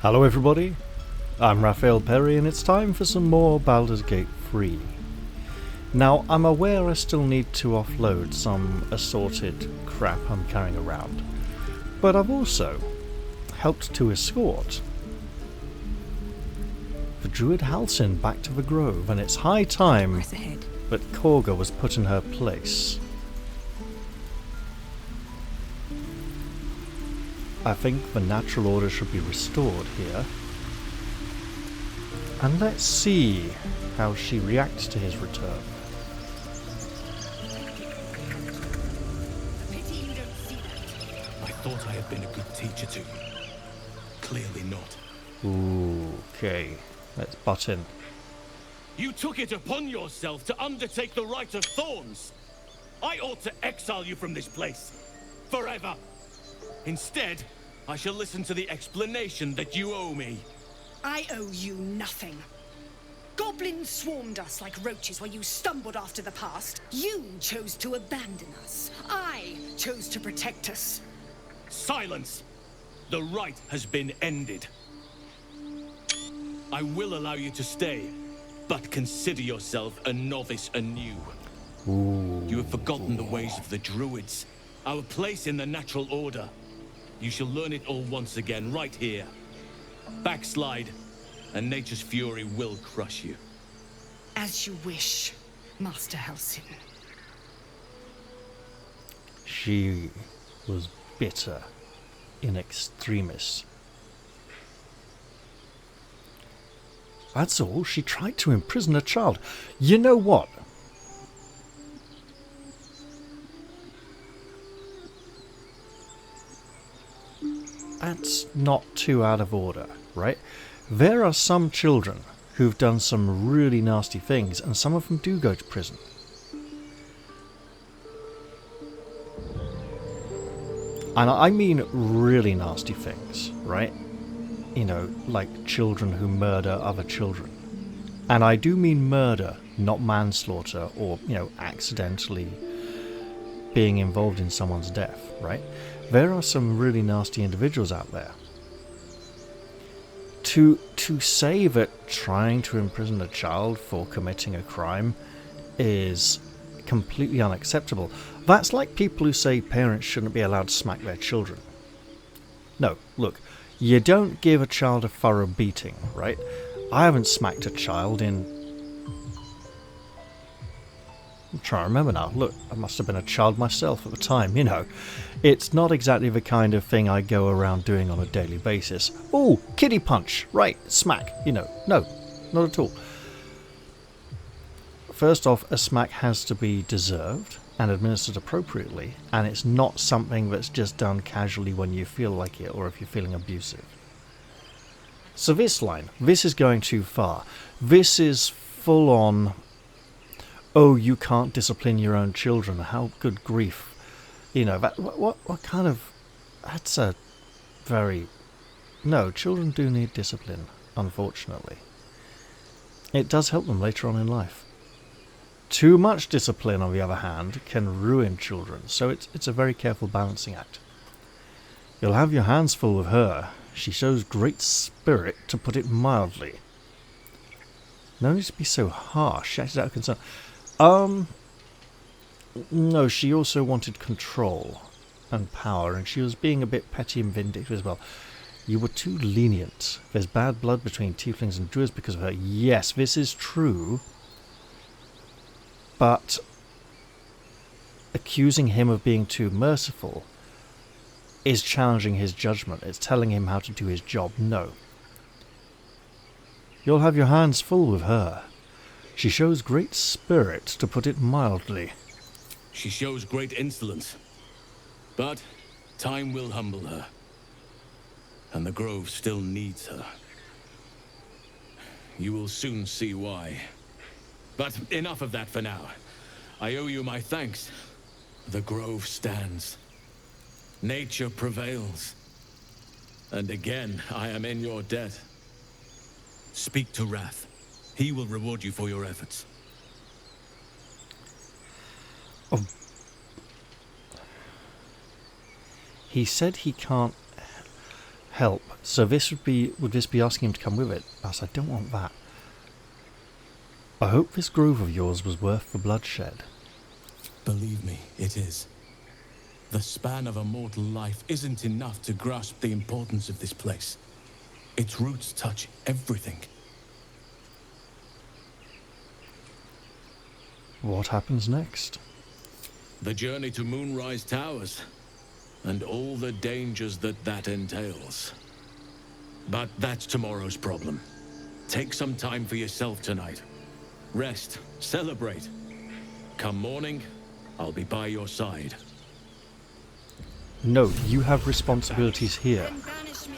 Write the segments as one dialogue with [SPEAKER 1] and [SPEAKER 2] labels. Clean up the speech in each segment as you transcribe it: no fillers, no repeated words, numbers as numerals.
[SPEAKER 1] Hello everybody, I'm Raphael Perry and it's time for some more Baldur's Gate 3. Now, I'm aware I still need to offload some assorted crap I'm carrying around, but I've also helped to escort the Druid Halcyon back to the Grove, and it's high time that Korga was put in her place. I think the natural order should be restored here. And let's see how she reacts to his return.
[SPEAKER 2] Pity you don't see that. I thought I had been a good teacher to you. Clearly not.
[SPEAKER 1] Okay, let's butt in.
[SPEAKER 3] You took it upon yourself to undertake the Rite of Thorns. I ought to exile you from this place. Forever. Instead, I shall listen to the explanation that you owe me.
[SPEAKER 4] I owe you nothing. Goblins swarmed us like roaches while you stumbled after the past. You chose to abandon us. I chose to protect us.
[SPEAKER 3] Silence! The rite has been ended. I will allow you to stay, but consider yourself a novice anew. You have forgotten the ways of the Druids, our place in the natural order. You shall learn it all once again, right here. Backslide, and nature's fury will crush you.
[SPEAKER 4] As you wish, Master Halcyon.
[SPEAKER 1] She was bitter in extremis. That's all. She tried to imprison a child. You know what? That's not too out of order, right? There are some children who've done some really nasty things, and some of them do go to prison. And I mean really nasty things, right? You know, like children who murder other children. And I do mean murder, not manslaughter or, accidentally being involved in someone's death, right? There are some really nasty individuals out there. To say that trying to imprison a child for committing a crime is completely unacceptable. That's like people who say parents shouldn't be allowed to smack their children. No, look, you don't give a child a thorough beating, right? I haven't smacked a child in... I'm trying to remember now. Look, I must have been a child myself at the time, It's not exactly the kind of thing I go around doing on a daily basis. Oh, kiddie punch. Right, smack. No, not at all. First off, a smack has to be deserved and administered appropriately, and it's not something that's just done casually when you feel like it or if you're feeling abusive. So this line, this is going too far. This is full on... Oh, you can't discipline your own children. How good grief. What kind of... That's a very... No, children do need discipline, unfortunately. It does help them later on in life. Too much discipline, on the other hand, can ruin children, so it's a very careful balancing act. You'll have your hands full with her. She shows great spirit, to put it mildly. No need to be so harsh. She acted out of concern. No, she also wanted control and power, and she was being a bit petty and vindictive as well. You were too lenient. There's bad blood between tieflings and druids because of her. Yes, this is true. But accusing him of being too merciful is challenging his judgment. It's telling him how to do his job. No. You'll have your hands full with her. She shows great spirit, to put it mildly.
[SPEAKER 3] She shows great insolence. But time will humble her. And the Grove still needs her. You will soon see why. But enough of that for now. I owe you my thanks. The Grove stands. Nature prevails. And again, I am in your debt. Speak to Wrath. He will reward you for your efforts.
[SPEAKER 1] Oh. He said he can't help. So would this be asking him to come with it? As I don't want that. I hope this grove of yours was worth the bloodshed.
[SPEAKER 2] Believe me, it is. The span of a mortal life isn't enough to grasp the importance of this place. Its roots touch everything.
[SPEAKER 1] What happens next?
[SPEAKER 3] The journey to Moonrise Towers, and all the dangers that entails. But that's tomorrow's problem. Take some time for yourself tonight. Rest, celebrate. Come morning, I'll be by your side.
[SPEAKER 1] No, you have responsibilities here.
[SPEAKER 4] Then banish me.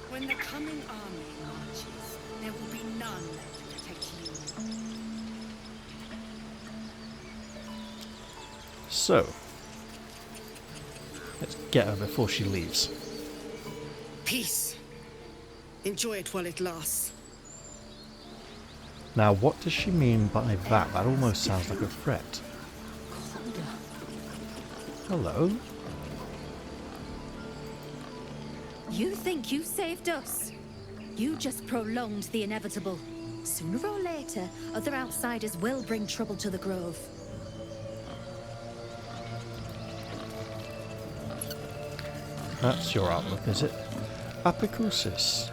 [SPEAKER 4] When the coming army marches, there will be none left to protect you.
[SPEAKER 1] So, let's get her before she leaves.
[SPEAKER 4] Peace. Enjoy it while it lasts.
[SPEAKER 1] Now, what does she mean by that? That almost sounds like a threat. Hello?
[SPEAKER 5] You think you saved us? You just prolonged the inevitable. Sooner or later, other outsiders will bring trouble to the Grove.
[SPEAKER 1] That's your outlook, is it? Apicusis.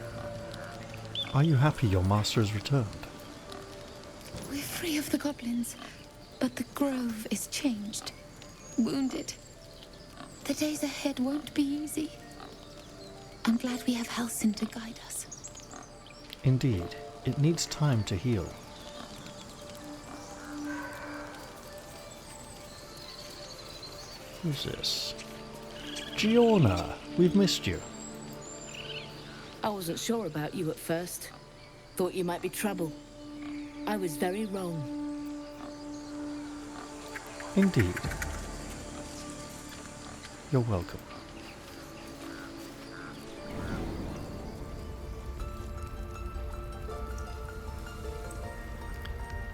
[SPEAKER 1] Are you happy your master has returned?
[SPEAKER 6] We're free of the goblins, but the grove is changed. Wounded. The days ahead won't be easy. I'm glad we have Halsin to guide us.
[SPEAKER 1] Indeed, it needs time to heal. Who's this? Giorna, we've missed you.
[SPEAKER 7] I wasn't sure about you at first. Thought you might be trouble. I was very wrong.
[SPEAKER 1] Indeed. You're welcome.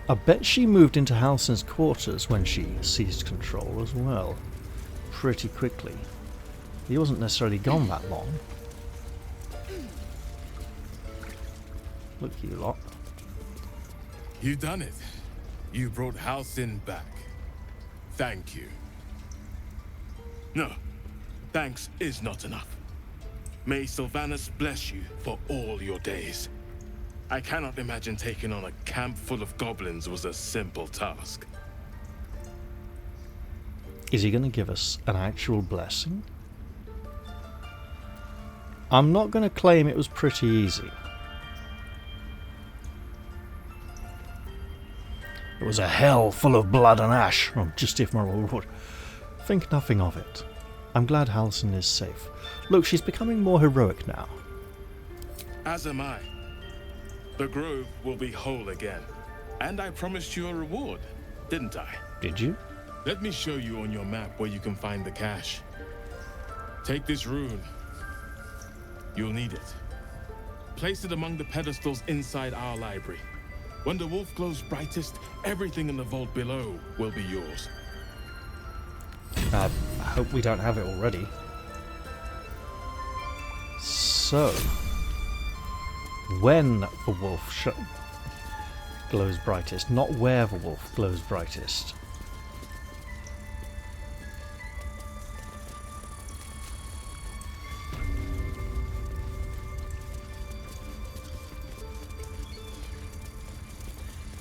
[SPEAKER 1] I bet she moved into Halsin's quarters when she seized control as well. Pretty quickly. He wasn't necessarily gone that long. Look, you lot.
[SPEAKER 8] You done it. You brought Halsin back. Thank you. No, thanks is not enough. May Sylvanus bless you for all your days. I cannot imagine taking on a camp full of goblins was a simple task.
[SPEAKER 1] Is he going to give us an actual blessing? I'm not going to claim it was pretty easy. It was a hell full of blood and ash. Oh, just if my lord. Think nothing of it. I'm glad Halsin is safe. Look, she's becoming more heroic now.
[SPEAKER 8] As am I. The grove will be whole again. And I promised you a reward, didn't I?
[SPEAKER 1] Did you?
[SPEAKER 8] Let me show you on your map where you can find the cache. Take this rune. You'll need it. Place it among the pedestals inside our library. When the wolf glows brightest, everything in the vault below will be yours.
[SPEAKER 1] I hope we don't have it already. So, when the wolf glows brightest, not where the wolf glows brightest.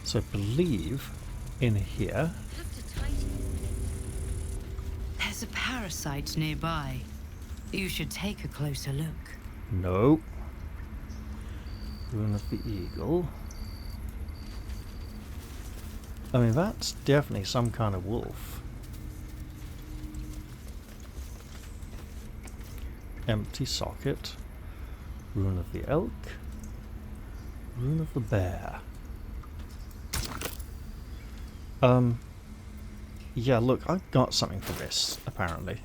[SPEAKER 1] So I believe in here.
[SPEAKER 9] There's a parasite nearby. You should take a closer look.
[SPEAKER 1] No. Rune of the Eagle. I mean, that's definitely some kind of wolf. Empty socket. Rune of the Elk. Rune of the Bear. Yeah, look, I've got something for this, apparently.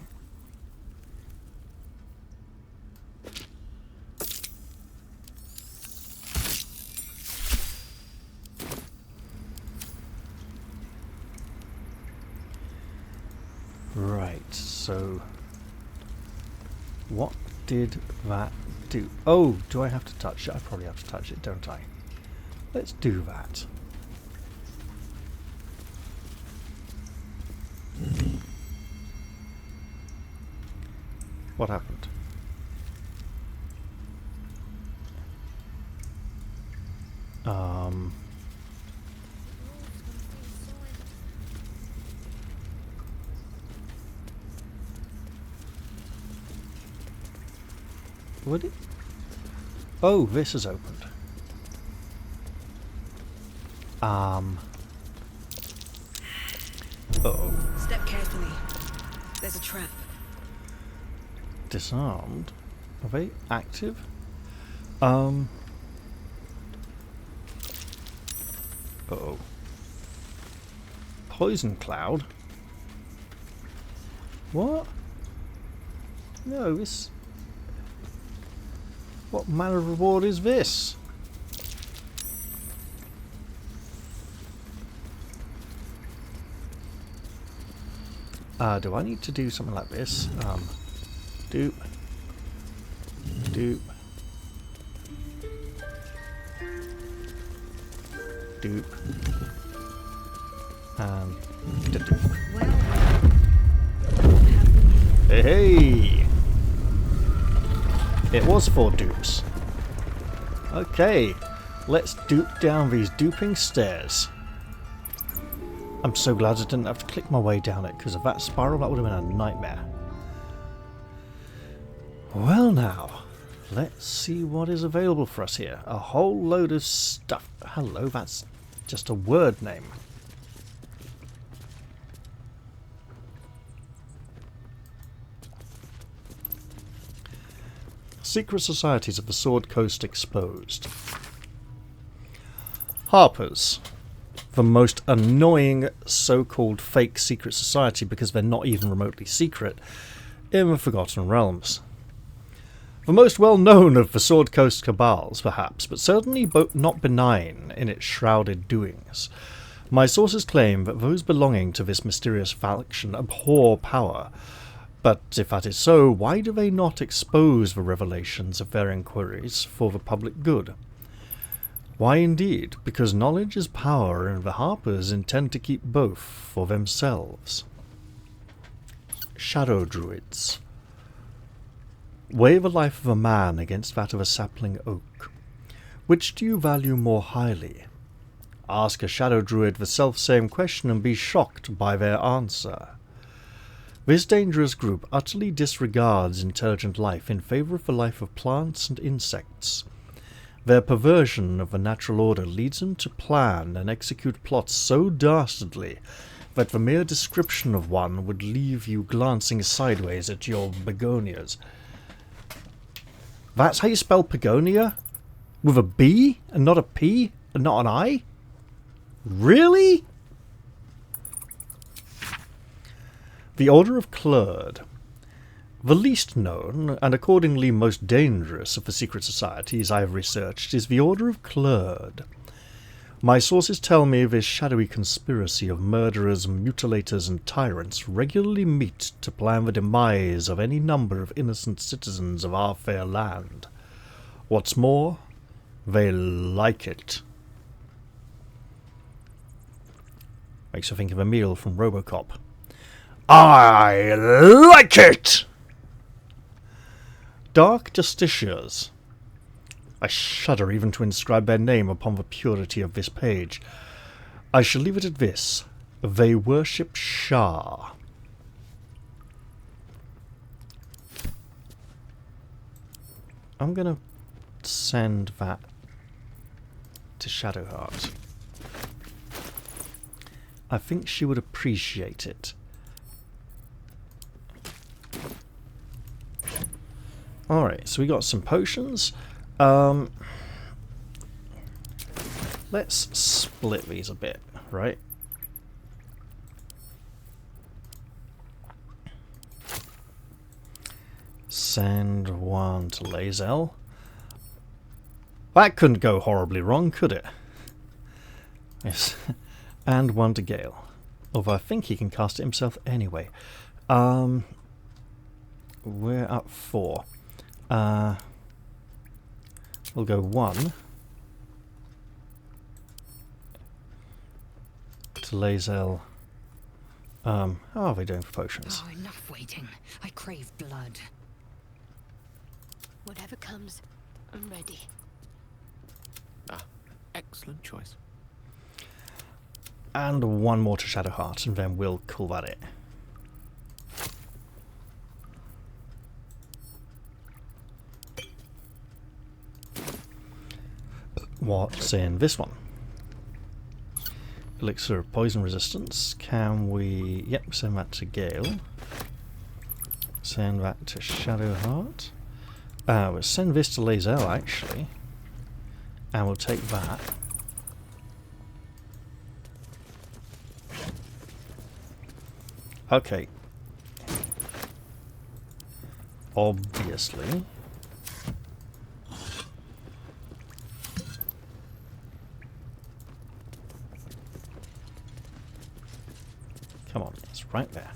[SPEAKER 1] Right, so What did that do? Oh, do I have to touch it? I probably have to touch it, don't I? Let's do that. What happened? Would it? Oh, this is opened. Uh-oh.
[SPEAKER 4] Step carefully. There's a trap.
[SPEAKER 1] Disarmed. Are they active? Uh-oh. Poison cloud? What? No, this... What manner of reward is this? Do I need to do something like this? Dupe. Dupe. Dupe. And dupe. Hey, hey! It was 4 dupes. Okay, let's dupe down these duping stairs. I'm so glad I didn't have to click my way down it, because of that spiral that would have been a nightmare. Well now, let's see what is available for us here. A whole load of stuff. Hello, that's just a word name. Secret societies of the Sword Coast exposed. Harpers. The most annoying so-called fake secret society because they're not even remotely secret in the Forgotten Realms. The most well-known of the Sword Coast cabals, perhaps, but certainly not benign in its shrouded doings. My sources claim that those belonging to this mysterious faction abhor power. But if that is so, why do they not expose the revelations of their inquiries for the public good? Why indeed, because knowledge is power and the Harpers intend to keep both for themselves. Shadow Druids. Weigh the life of a man against that of a sapling oak. Which do you value more highly? Ask a Shadow Druid the self-same question and be shocked by their answer. This dangerous group utterly disregards intelligent life in favour of the life of plants and insects. Their perversion of the natural order leads them to plan and execute plots so dastardly that the mere description of one would leave you glancing sideways at your begonias. That's how you spell begonia? With a B and not a P and not an I? Really? The Order of Clerd. The least known, and accordingly most dangerous of the secret societies I have researched, is the Order of Clerd. My sources tell me this shadowy conspiracy of murderers, mutilators, and tyrants regularly meet to plan the demise of any number of innocent citizens of our fair land. What's more, they like it. Makes you think of Emil from RoboCop. I like it! Dark Justiciars. I shudder even to inscribe their name upon the purity of this page. I shall leave it at this. They worship Shah. I'm gonna send that to Shadowheart. I think she would appreciate it. Alright, so we got some potions. Let's split these a bit, right? Send one to Lae'zel. That couldn't go horribly wrong, could it? Yes. And one to Gale. Although I think he can cast it himself anyway. we're up 4. We'll go 1 to Lae'zel. How are we doing for potions?
[SPEAKER 4] Oh, enough waiting. I crave blood. Whatever comes, I'm ready.
[SPEAKER 10] Ah, excellent choice.
[SPEAKER 1] And 1 more to Shadowheart, and then we'll call that it. What's in this one? Elixir of poison resistance. Can we... Yep, send that to Gale. Send that to Shadowheart. We'll send this to Lae'zel, actually. And we'll take that. Okay. Obviously. Come on, it's right there.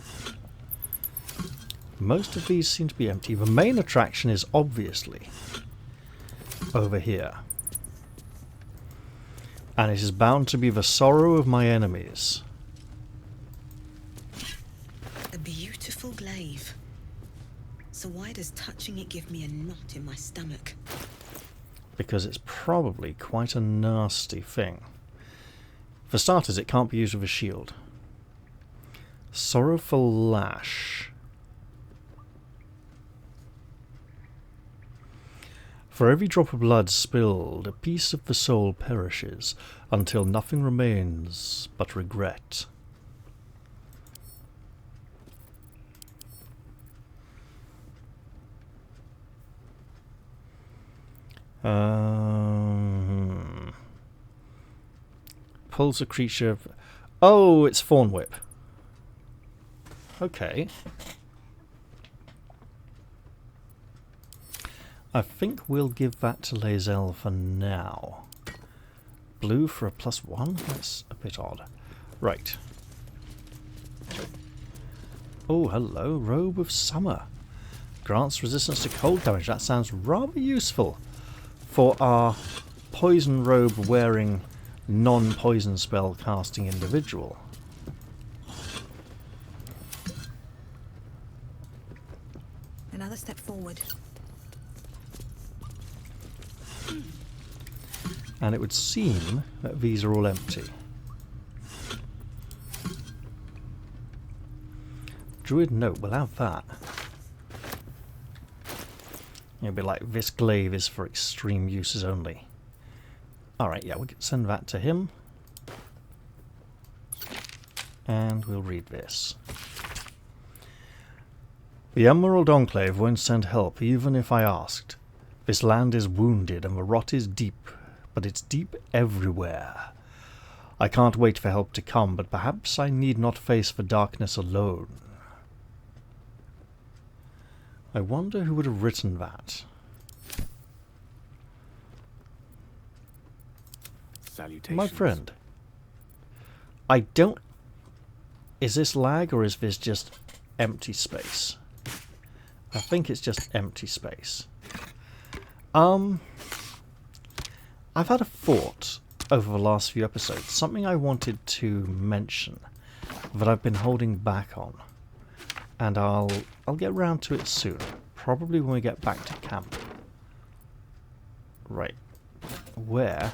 [SPEAKER 1] Most of these seem to be empty. The main attraction is obviously over here. And it is bound to be the sorrow of my enemies.
[SPEAKER 11] A beautiful glaive. So why does touching it give me a knot in my stomach?
[SPEAKER 1] Because it's probably quite a nasty thing. For starters, it can't be used with a shield. Sorrowful Lash. For every drop of blood spilled, a piece of the soul perishes, until nothing remains but regret. Pulls a creature... Oh, it's Thorn Whip. Okay. I think we'll give that to Lae'zel for now. Blue for a +1? That's a bit odd. Right. Oh, hello. Robe of Summer. Grants resistance to cold damage. That sounds rather useful for our poison robe wearing non-poison spell casting individual.
[SPEAKER 11] Another step forward.
[SPEAKER 1] And it would seem that these are all empty. Druid note, we'll have that. It'll be like, this glaive is for extreme uses only. Alright, yeah, we can send that to him. And we'll read this. The Emerald Enclave won't send help, even if I asked. This land is wounded and the rot is deep, but it's deep everywhere. I can't wait for help to come, but perhaps I need not face the darkness alone. I wonder who would have written that.
[SPEAKER 10] Salutations.
[SPEAKER 1] My friend. I don't... Is this lag or is this just empty space? I think it's just empty space. I've had a thought over the last few episodes, something I wanted to mention that I've been holding back on, and I'll get round to it soon, probably when we get back to camp. Right, where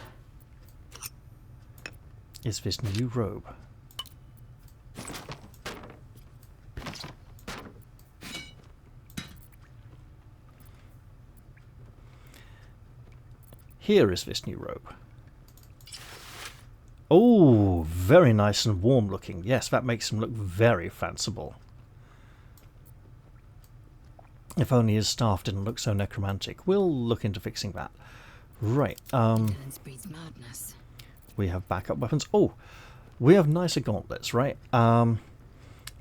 [SPEAKER 1] is this new robe? Here is this new robe. Oh, very nice and warm looking. Yes, that makes him look very fanciful. If only his staff didn't look so necromantic. We'll look into fixing that. Right, we have backup weapons. Oh, we have nicer gauntlets, right?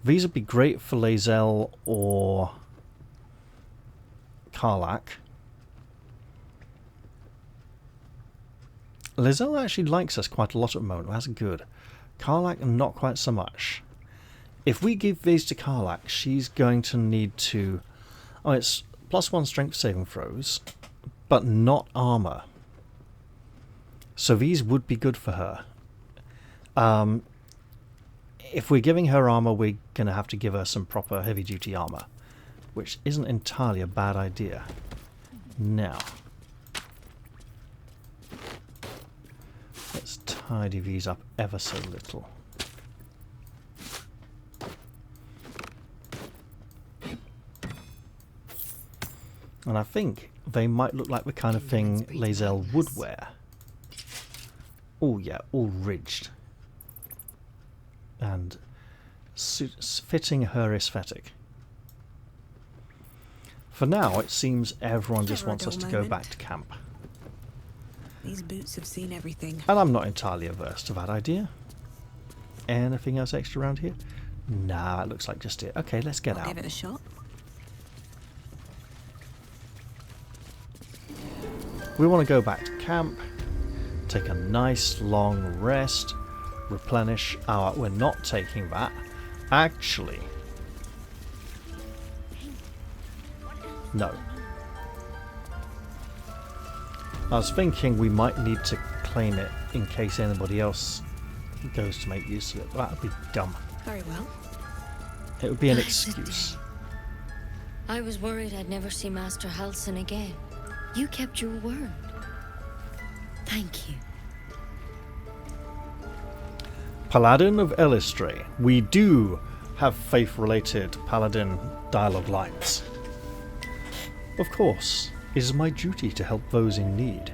[SPEAKER 1] These would be great for Lae'zel or Karlach. Lae'zel actually likes us quite a lot at the moment. That's good. Karlach, not quite so much. If we give these to Karlach, she's going to need to Oh, it's +1 strength saving throws, but not armor. So these would be good for her. If we're giving her armor, we're going to have to give her some proper heavy-duty armor, which isn't entirely a bad idea. Now, let's tidy these up ever so little. And I think they might look like the kind of thing Lae'zel would wear. Oh yeah, all ridged. And fitting her aesthetic. For now, it seems everyone just wants us to go back to camp.
[SPEAKER 11] These boots have seen everything.
[SPEAKER 1] And I'm not entirely averse to that idea. Anything else extra around here? Nah, it looks like just it. Okay, let's get out.
[SPEAKER 11] Give it a shot.
[SPEAKER 1] We want to go back to camp, take a nice long rest, replenish our... We're not taking that. Actually... No. I was thinking we might need to claim it in case anybody else goes to make use of it, but that would be dumb.
[SPEAKER 11] Very well.
[SPEAKER 1] It would be an excuse.
[SPEAKER 5] I was worried I'd never see Master Halsin again. You kept your word. Thank you.
[SPEAKER 1] Paladin of Elistre. We do have faith-related Paladin dialogue lines. Of course, it is my duty to help those in need.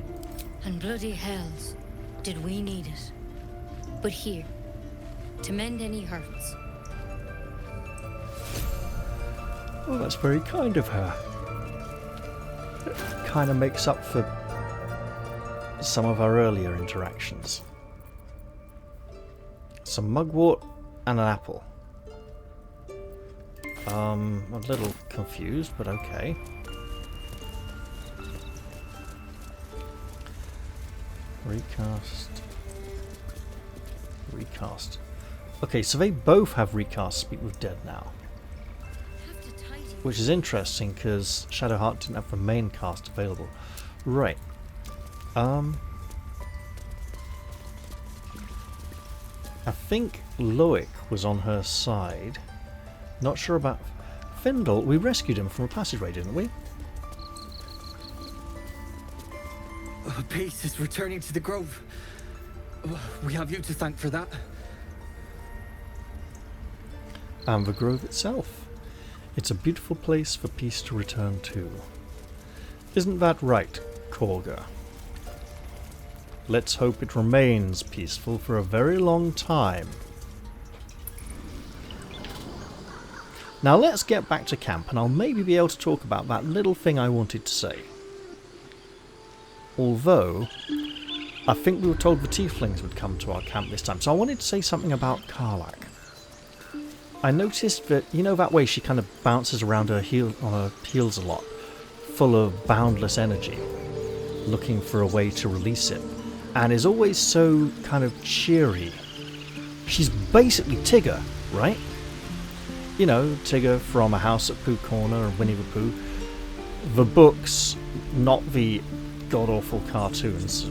[SPEAKER 5] And bloody hells, did we need it. But here, to mend any hurts.
[SPEAKER 1] Oh, that's very kind of her. It kind of makes up for some of our earlier interactions. Some mugwort and an apple. I'm a little confused, but okay. Recast. Recast. Okay, so they both have recast Speak with Dead now. Which is interesting because Shadowheart didn't have the main cast available. Right. I think Loic was on her side. Not sure about Findle. We rescued him from a passageway, didn't we?
[SPEAKER 12] Peace is returning to the Grove. We have you to thank for that.
[SPEAKER 1] And the Grove itself. It's a beautiful place for peace to return to. Isn't that right, Korga? Let's hope it remains peaceful for a very long time. Now let's get back to camp and I'll maybe be able to talk about that little thing I wanted to say. Although, I think we were told the tieflings would come to our camp this time, so I wanted to say something about Karlach. I noticed that, you know, that way she kind of bounces around on her heels a lot, full of boundless energy, looking for a way to release it, and is always so kind of cheery. She's basically Tigger, right? You know, Tigger from A House at Pooh Corner and Winnie the Pooh. The books, not the god-awful cartoons.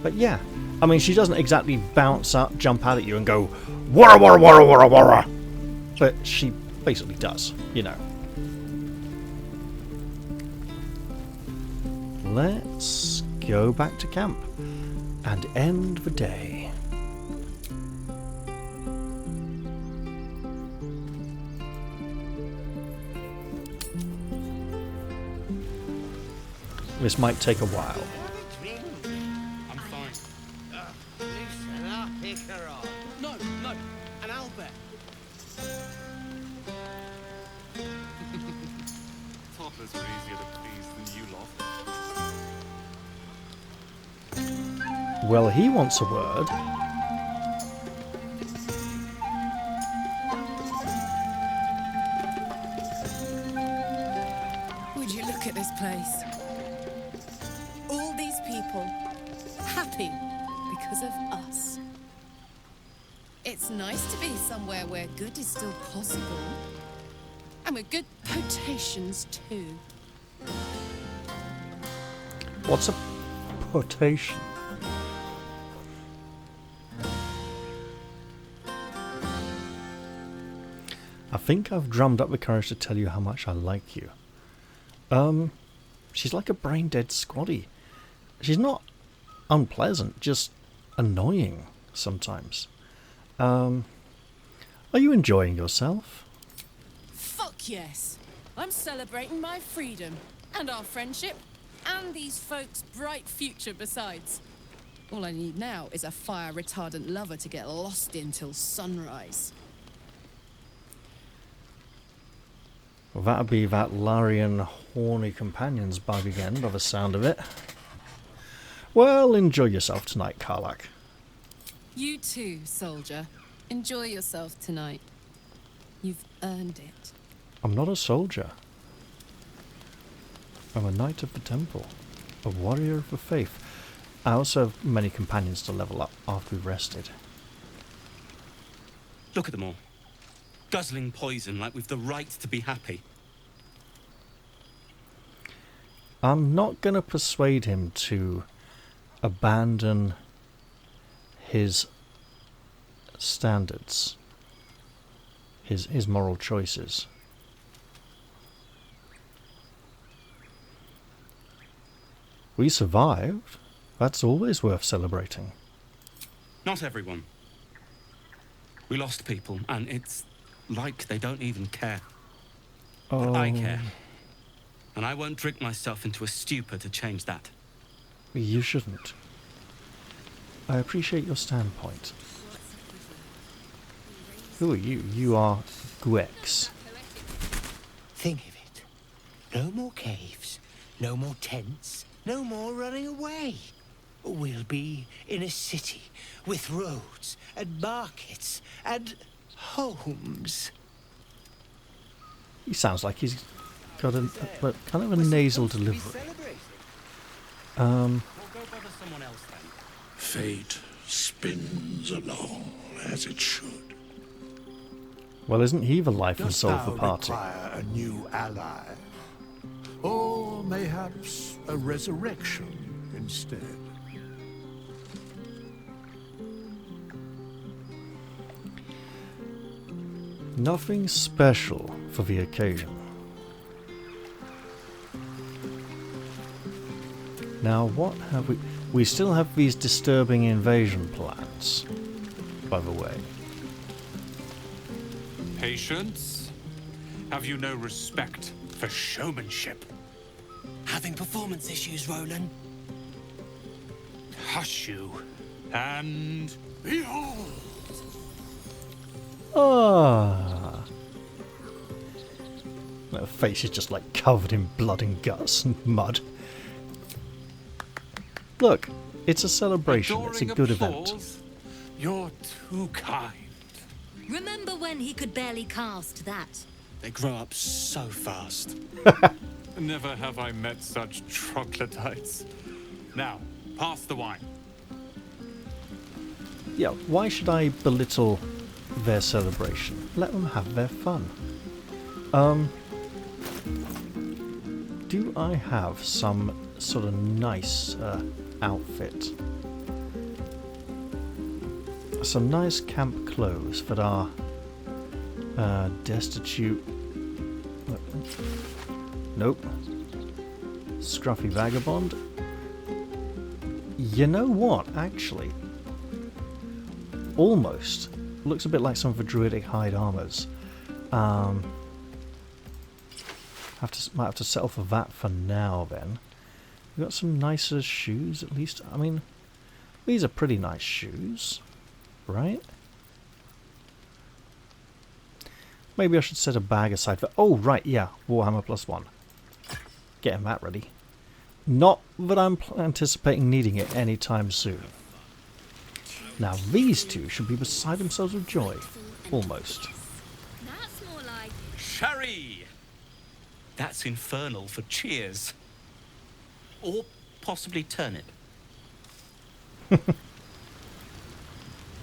[SPEAKER 1] But yeah, I mean, she doesn't exactly bounce up, jump out at you and go, wara wara wara wara wara. But she basically does, you know. Let's go back to camp and end the day. This might take a while.
[SPEAKER 8] I'm fine.
[SPEAKER 13] Listen, I'll pick her up.
[SPEAKER 12] No, an owlbear.
[SPEAKER 8] Toddlers are easier to please than you lot.
[SPEAKER 1] Well, he wants a word.
[SPEAKER 14] Would you look at this place? All these people happy because of us. It's nice to be somewhere where good is still possible. And with good potations too.
[SPEAKER 1] What's a potation? I think I've drummed up the courage to tell you how much I like you. She's like a brain-dead squaddy. She's not unpleasant, just annoying sometimes. Are you enjoying yourself?
[SPEAKER 14] Fuck yes. I'm celebrating my freedom, and our friendship, and these folks' bright future besides. All I need now is a fire-retardant lover to get lost in till sunrise.
[SPEAKER 1] Well, that'll be that Larian horny companions by the end, by the sound of it. Well, enjoy yourself tonight, Karlak.
[SPEAKER 14] You too, soldier. Enjoy yourself tonight. You've earned it.
[SPEAKER 1] I'm not a soldier. I'm a knight of the temple, a warrior of the faith. I also have many companions to level up after we've rested.
[SPEAKER 15] Look at them all. Guzzling poison like we've the right to be happy.
[SPEAKER 1] I'm not going to persuade him to abandon his standards, his moral choices. We survived. That's always worth celebrating.
[SPEAKER 15] Not everyone. We lost people, and it's like they don't even care. But I care. And I won't drink myself into a stupor to change that.
[SPEAKER 1] You shouldn't. I appreciate your standpoint. Who are you? You are Gwex.
[SPEAKER 13] Think of it. No more caves, no more tents, no more running away. We'll be in a city with roads and markets and homes.
[SPEAKER 1] He sounds like he's got a kind of a nasal delivery.
[SPEAKER 16] Fate spins along as it should.
[SPEAKER 1] Well, isn't he the life and soul of the party?
[SPEAKER 16] Require a new ally, or mayhaps a resurrection instead.
[SPEAKER 1] Nothing special for the occasion. Now, what have we... We still have these disturbing invasion plans, by the way.
[SPEAKER 17] Patience? Have you no respect for showmanship?
[SPEAKER 13] Having performance issues, Roland?
[SPEAKER 17] Hush you, and behold!
[SPEAKER 1] Ah. Her face is just like covered in blood and guts and mud. Look, it's a celebration.
[SPEAKER 17] Adoring
[SPEAKER 1] it's a good
[SPEAKER 17] applause?
[SPEAKER 1] event.
[SPEAKER 17] You're too kind.
[SPEAKER 5] Remember when he could barely cast that?
[SPEAKER 15] They grow up so fast.
[SPEAKER 17] Never have I met such troglodytes. Now, pass the wine.
[SPEAKER 1] Yeah, why should I belittle their celebration? Let them have their fun. Do I have some sort of nice outfit? Some nice camp clothes that are destitute. Nope. Scruffy vagabond. You know what? Actually, almost looks a bit like some of the druidic hide armors. Might have to settle for that for now. Then we got some nicer shoes, at least. I mean, these are pretty nice shoes, right? Maybe I should set a bag aside for... Oh, right, yeah. Warhammer +1. Getting that ready. Not that I'm anticipating needing it anytime soon. Now, these two should be beside themselves with joy. Almost.
[SPEAKER 5] That's more like...
[SPEAKER 15] Sherry! That's infernal for cheers. Or possibly turnip.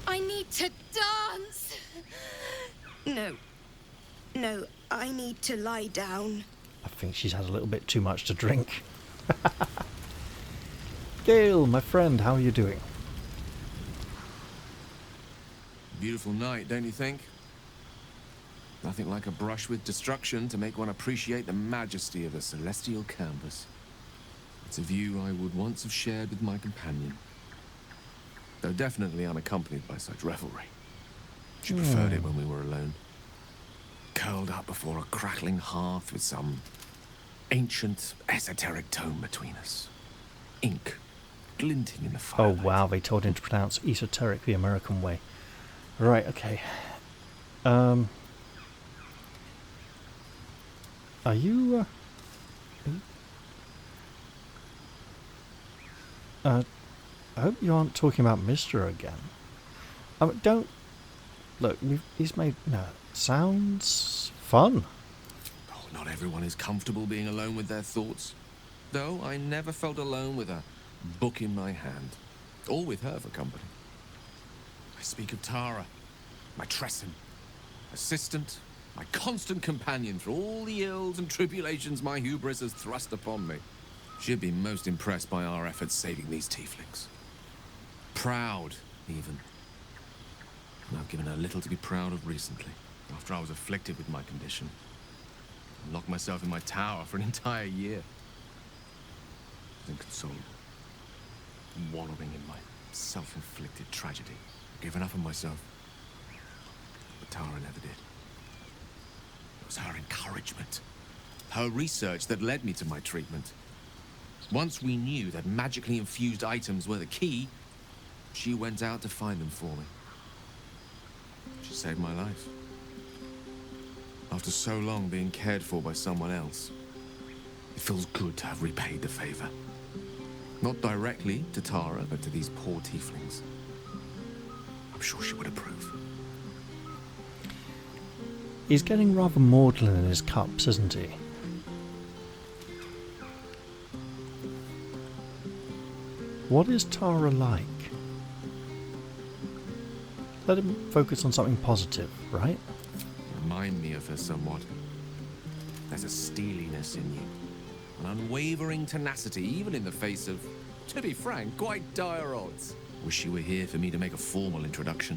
[SPEAKER 6] I need to dance! No. No,
[SPEAKER 4] I need to lie down.
[SPEAKER 1] I think she's had a little bit too much to drink. Gale, my friend, how are you doing?
[SPEAKER 18] Beautiful night, don't you think? Nothing like a brush with destruction to make one appreciate the majesty of a celestial canvas. It's a view I would once have shared with my companion, though definitely unaccompanied by such revelry. She preferred it when we were alone, curled up before a crackling hearth with some ancient, esoteric tome between us. Ink glinting in the fire.
[SPEAKER 1] Oh wow, they told him to pronounce esoteric the American way. Right, okay. Are you, I hope you aren't talking about Mister again. Don't... Look, he's made... No, sounds fun.
[SPEAKER 18] Oh, not everyone is comfortable being alone with their thoughts. Though I never felt alone with a book in my hand. Or with her for company. I speak of Tara, my Tresson, assistant, my constant companion through all the ills and tribulations my hubris has thrust upon me. She'd be most impressed by our efforts saving these tieflings. Proud, even. And I've given her little to be proud of recently, after I was afflicted with my condition. I locked myself in my tower for an entire year. Inconsolable. Wallowing in my self-inflicted tragedy. Given up on myself. But Tara never did. It was her encouragement. Her research that led me to my treatment. Once we knew that magically infused items were the key, she went out to find them for me. She saved my life. After so long being cared for by someone else, it feels good to have repaid the favor. Not directly to Tara, but to these poor tieflings. I'm sure she would approve.
[SPEAKER 1] He's getting rather maudlin in his cups, isn't he? What is Tara like? Let him focus on something positive, right?
[SPEAKER 18] Remind me of her somewhat. There's a steeliness in you. An unwavering tenacity, even in the face of, to be frank, quite dire odds. Wish you were here for me to make a formal introduction.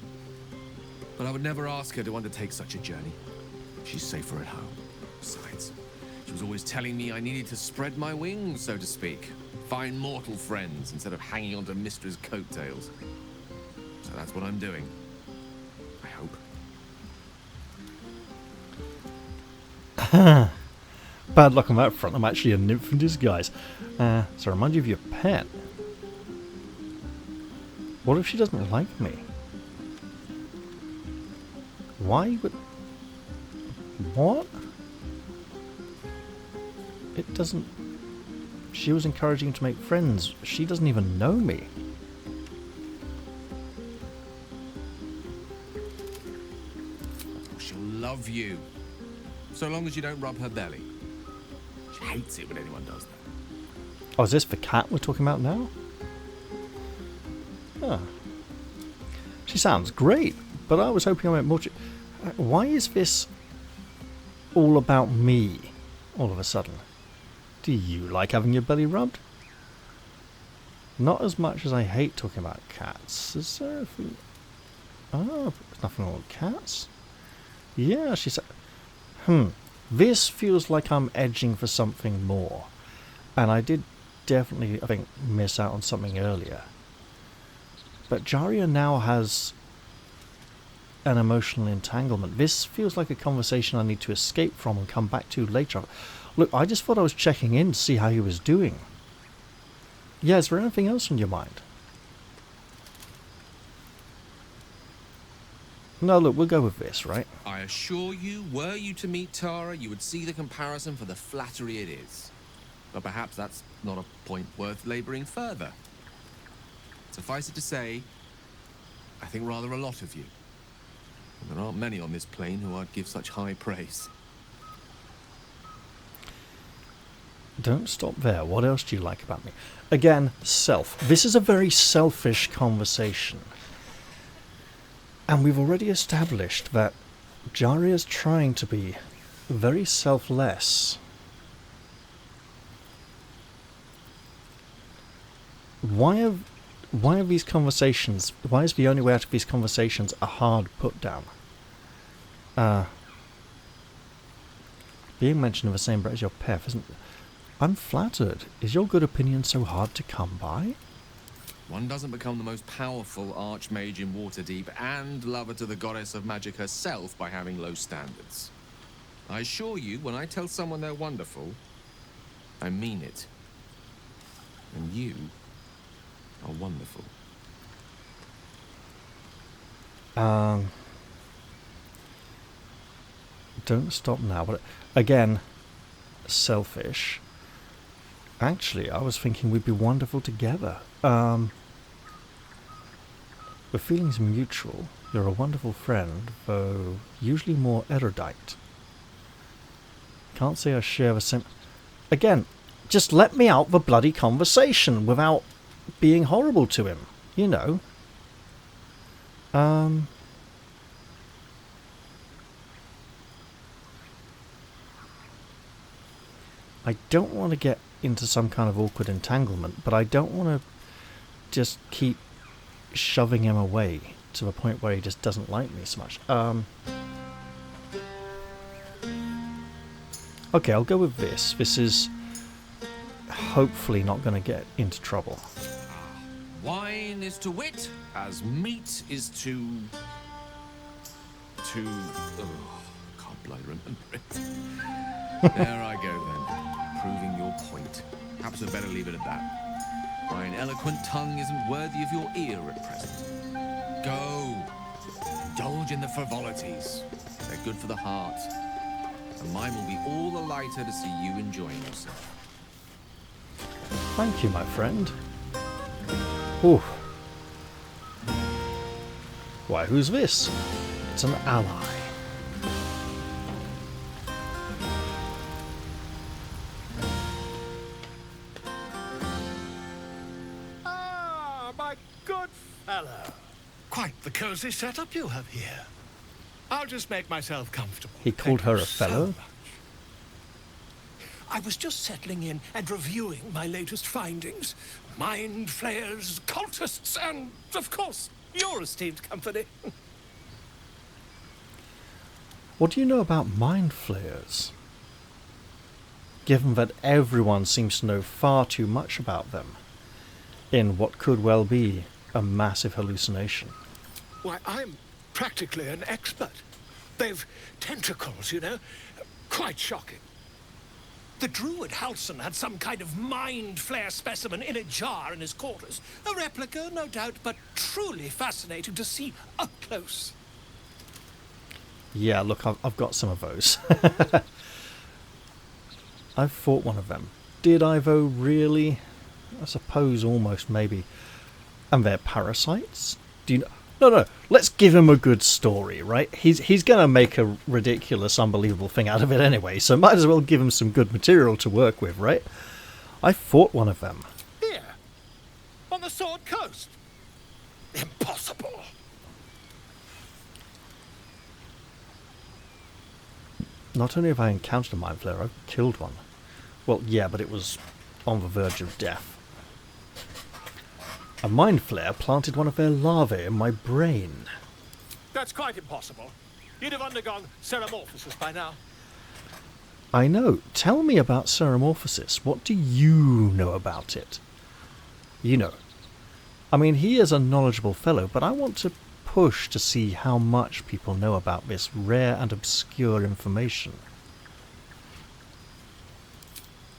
[SPEAKER 18] But I would never ask her to undertake such a journey. She's safer at home. Besides, she was always telling me I needed to spread my wings, so to speak. Find mortal friends instead of hanging onto Mistress' coattails. So that's what I'm doing. I hope.
[SPEAKER 1] Bad luck on that front. I'm actually a nymph in disguise. So remind you of your pet. What if she doesn't like me? Why would... What? It doesn't... She was encouraging to make friends. She doesn't even know me.
[SPEAKER 18] She'll love you. So long as you don't rub her belly. She hates it when anyone does that.
[SPEAKER 1] Oh, is this the cat we're talking about now? Huh. She sounds great, but I was hoping I went more... Why is this all about me all of a sudden? Do you like having your belly rubbed? Not as much as I hate talking about cats. Is there anything... Oh, there's nothing wrong with cats. Yeah, she said... This feels like I'm edging for something more. And I did definitely, I think, miss out on something earlier. But Jaria now has an emotional entanglement. This feels like a conversation I need to escape from and come back to later. Look, I just thought I was checking in to see how he was doing. Yeah, is there anything else on your mind? No, look, we'll go with this, right?
[SPEAKER 18] I assure you, were you to meet Tara, you would see the comparison for the flattery it is. But perhaps that's not a point worth labouring further. Suffice it to say, I think rather a lot of you. And there aren't many on this plane who I'd give such high praise.
[SPEAKER 1] Don't stop there. What else do you like about me? Again, self. This is a very selfish conversation. And we've already established that Jaria's trying to be very selfless. Why have these conversations, why is the only way out of these conversations a hard put down? Being mentioned in the same breath as your pet isn't... I'm flattered. Is your good opinion so hard to come by?
[SPEAKER 18] One doesn't become the most powerful archmage in Waterdeep and lover to the goddess of magic herself by having low standards. I assure you, when I tell someone they're wonderful, I mean it. And you are wonderful.
[SPEAKER 1] Don't stop now, but again, selfish. Actually, I was thinking we'd be wonderful together. The feeling's mutual. You're a wonderful friend, though usually more erudite. Can't say I share the same... Again, just let me out the bloody conversation without being horrible to him, you know. I don't want to get into some kind of awkward entanglement, but I don't want to just keep shoving him away to the point where he just doesn't like me so much. Okay, I'll go with this. This is hopefully not going to get into trouble.
[SPEAKER 18] Wine is to wit as meat is to... Oh, can't bloody remember it. There I go then, proving your point. Perhaps I'd better leave it at that. My eloquent tongue isn't worthy of your ear at present. Go. Indulge in the frivolities. They're good for the heart. And mine will be all the lighter to see you enjoying yourself.
[SPEAKER 1] Thank you, my friend. Ooh. Why, who's this? It's an ally.
[SPEAKER 16] Ah, my good fellow. Quite the cozy setup you have here. I'll just make myself comfortable.
[SPEAKER 1] He called her a fellow?
[SPEAKER 16] I was just settling in and reviewing my latest findings. Mind flayers, cultists, and, of course, your esteemed company.
[SPEAKER 1] What do you know about mind flayers? Given that everyone seems to know far too much about them, in what could well be a massive hallucination.
[SPEAKER 16] Why, I'm practically an expert. They've tentacles, you know. Quite shocking. The druid Halson had some kind of mind flare specimen in a jar in his quarters. A replica, no doubt, but truly fascinating to see up close.
[SPEAKER 1] Yeah, look, I've got some of those. I've fought one of them. Did I, though, really? I suppose almost, maybe. And they're parasites? Do you know? No, let's give him a good story, right? He's going to make a ridiculous, unbelievable thing out of it anyway, so might as well give him some good material to work with, right? I fought one of them.
[SPEAKER 16] Here? On the Sword Coast? Impossible.
[SPEAKER 1] Not only have I encountered a mind flayer, I've killed one. Well, yeah, but it was on the verge of death. A mind flayer planted one of their larvae in my brain.
[SPEAKER 16] That's quite impossible. You'd have undergone ceramorphosis by now.
[SPEAKER 1] I know. Tell me about ceramorphosis. What do you know about it? You know. I mean, he is a knowledgeable fellow, but I want to push to see how much people know about this rare and obscure information.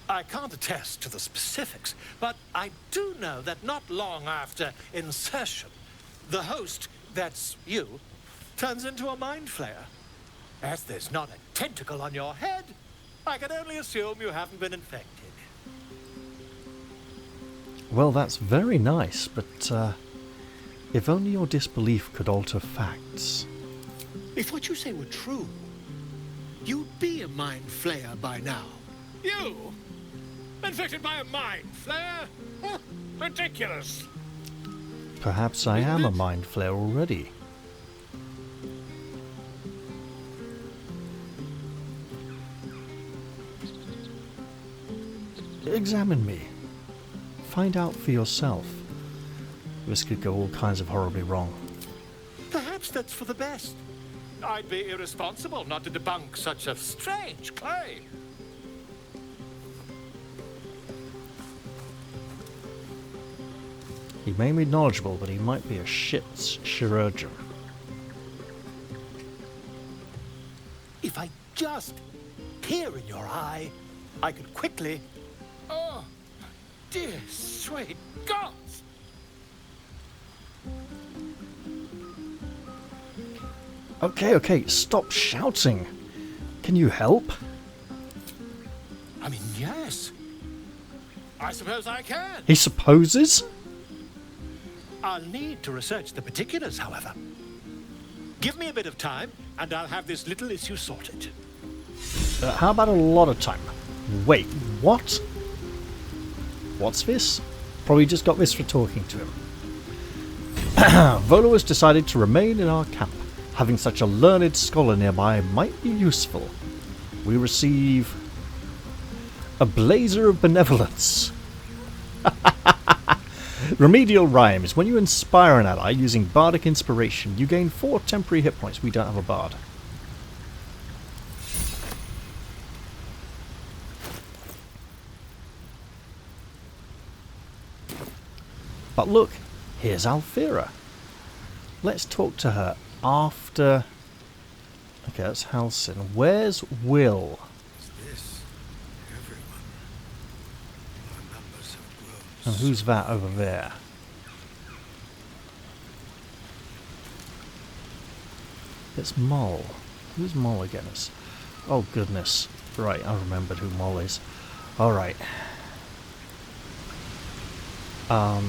[SPEAKER 16] I can't attest to the specifics, but I do know that not long after insertion, the host, that's you, turns into a mind flayer. As there's not a tentacle on your head, I can only assume you haven't been infected.
[SPEAKER 1] Well, that's very nice, but if only your disbelief could alter facts.
[SPEAKER 16] If what you say were true, you'd be a mind flayer by now. You? Infected by a mind flayer? Ridiculous.
[SPEAKER 1] Perhaps I am a mind flayer already. Examine me. Find out for yourself. This could go all kinds of horribly wrong.
[SPEAKER 16] Perhaps that's for the best. I'd be irresponsible not to debunk such a strange claim.
[SPEAKER 1] He may be knowledgeable, but he might be a shit chirurgeon.
[SPEAKER 16] If I just peer in your eye, I could quickly... Oh, dear sweet gods!
[SPEAKER 1] Okay, stop shouting. Can you help?
[SPEAKER 16] I mean, yes. I suppose I can.
[SPEAKER 1] He supposes?
[SPEAKER 16] I'll need to research the particulars, however. Give me a bit of time, and I'll have this little issue sorted.
[SPEAKER 1] How about a lot of time? Wait, what? What's this? Probably just got this for talking to him. Volo has decided to remain in our camp. Having such a learned scholar nearby might be useful. We receive a blazer of benevolence. Remedial rhymes. When you inspire an ally using bardic inspiration, you gain 4 temporary hit points. We don't have a bard. But look, here's Alfira. Let's talk to her after... Okay, that's Halsin. Where's Wyll? And who's that over there? It's Moll. Who's Moll again? Oh goodness. Right, I remembered who Moll is. Alright. I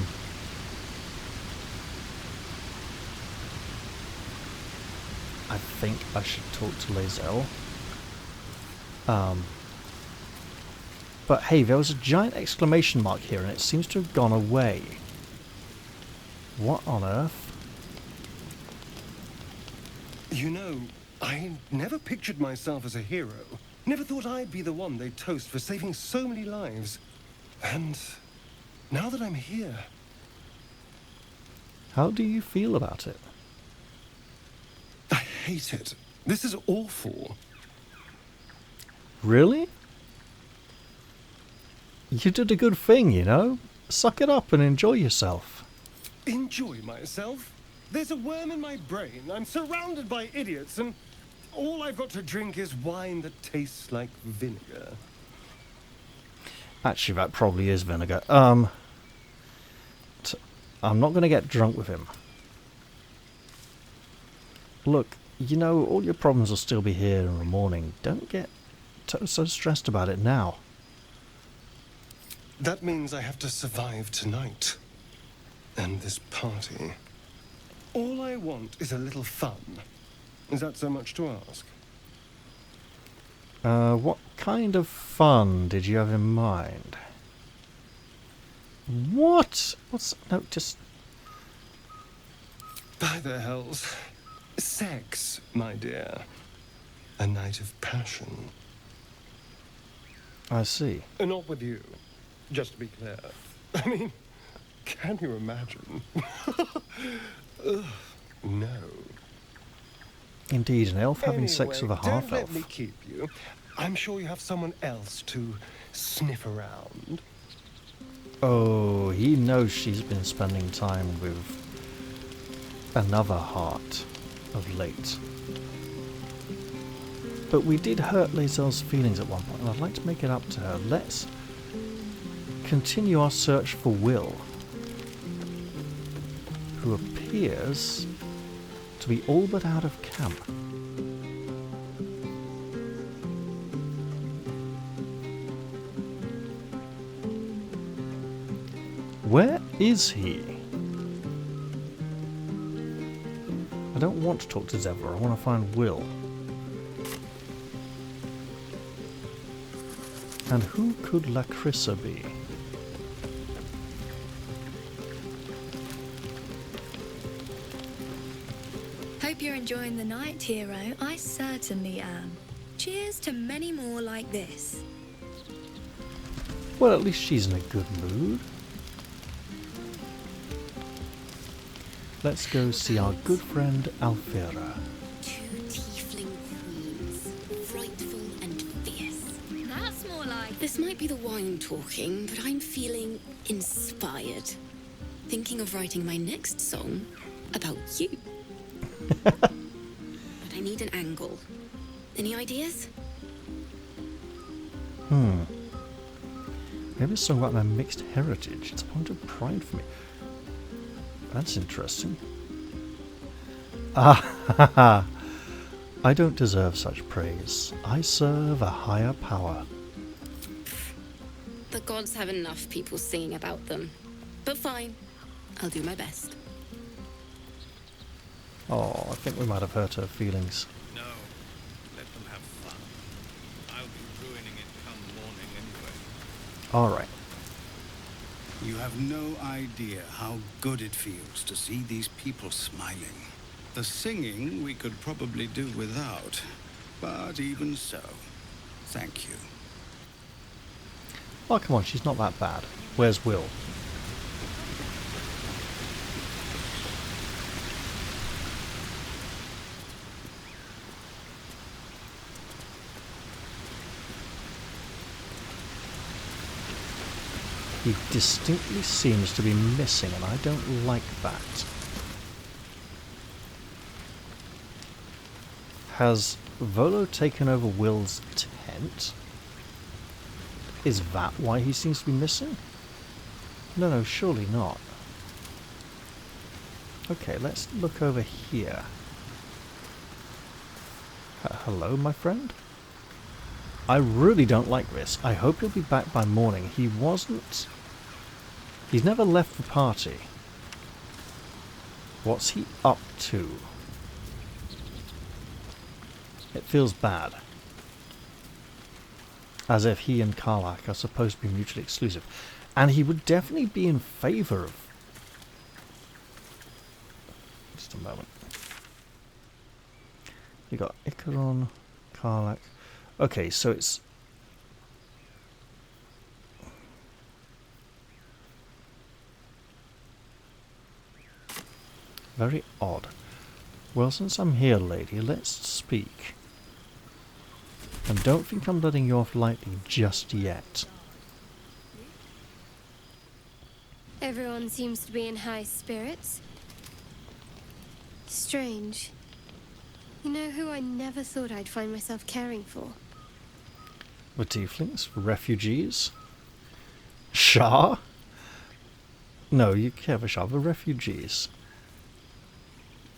[SPEAKER 1] think I should talk to Lae'zel. But hey, there was a giant exclamation mark here and it seems to have gone away. What on earth?
[SPEAKER 19] You know, I never pictured myself as a hero. Never thought I'd be the one they'd toast for saving so many lives. And now that I'm here...
[SPEAKER 1] How do you feel about it?
[SPEAKER 19] I hate it. This is awful.
[SPEAKER 1] Really? You did a good thing, you know? Suck it up and enjoy yourself.
[SPEAKER 19] Enjoy myself? There's a worm in my brain. I'm surrounded by idiots, and all I've got to drink is wine that tastes like vinegar.
[SPEAKER 1] Actually, that probably is vinegar. I'm not going to get drunk with him. Look, you know, all your problems will still be here in the morning. Don't get so stressed about it now.
[SPEAKER 19] That means I have to survive tonight. And this party. All I want is a little fun. Is that so much to ask?
[SPEAKER 1] What kind of fun did you have in mind? What? What's... No, just...
[SPEAKER 19] By the hells. Sex, my dear. A night of passion.
[SPEAKER 1] I see.
[SPEAKER 19] Not with you. Just to be clear. I mean, can you imagine? Ugh, no.
[SPEAKER 1] Indeed, an elf having sex with a
[SPEAKER 19] half-elf.
[SPEAKER 1] half-elf.
[SPEAKER 19] Don't let me keep you. I'm sure you have someone else to sniff around.
[SPEAKER 1] Oh, he knows she's been spending time with another heart of late. But we did hurt Lae'zel's feelings at one point, and I'd like to make it up to her. Let's continue our search for Wyll, who appears to be all but out of camp. Where is he? I don't want to talk to Zevra, I want to find Wyll. And who could Lacrissa be?
[SPEAKER 5] Hope you're enjoying the night, hero. I certainly am. Cheers to many more like this.
[SPEAKER 1] Well, at least she's in a good mood. Let's go see our good friend Alfira.
[SPEAKER 11] Two tiefling queens, frightful and fierce.
[SPEAKER 5] That's more like...
[SPEAKER 11] This might be the wine talking, but I'm feeling inspired. Thinking of writing my next song about you. But I need an angle. Any ideas?
[SPEAKER 1] Maybe a song about my mixed heritage. It's a point of pride for me. That's interesting. Ah, I don't deserve such praise. I serve a higher power.
[SPEAKER 11] The gods have enough people singing about them. But fine, I'll do my best.
[SPEAKER 1] Oh, I think we might have hurt her feelings.
[SPEAKER 8] No, let them have fun. I'll be ruining it come morning anyway.
[SPEAKER 1] Alright.
[SPEAKER 20] You have no idea how good it feels to see these people smiling. The singing we could probably do without, but even so, thank you.
[SPEAKER 1] Oh, come on, she's not that bad. Where's Wyll? He distinctly seems to be missing, and I don't like that. Has Volo taken over Wyll's tent? Is that why he seems to be missing? No, surely not. Okay, let's look over here. Hello, my friend? I really don't like this. I hope he'll be back by morning. He wasn't... He's never left the party. What's he up to? It feels bad. As if he and Karlach are supposed to be mutually exclusive. And he would definitely be in favour of... Just a moment. You got Icaron, Karlach. Okay, so it's... very odd. Well, since I'm here, lady, let's speak. And don't think I'm letting you off lightly just yet.
[SPEAKER 21] Everyone seems to be in high spirits. Strange. You know who I never thought I'd find myself caring for?
[SPEAKER 1] The tieflings? Refugees? Shah? No, you care for Shah. The refugees.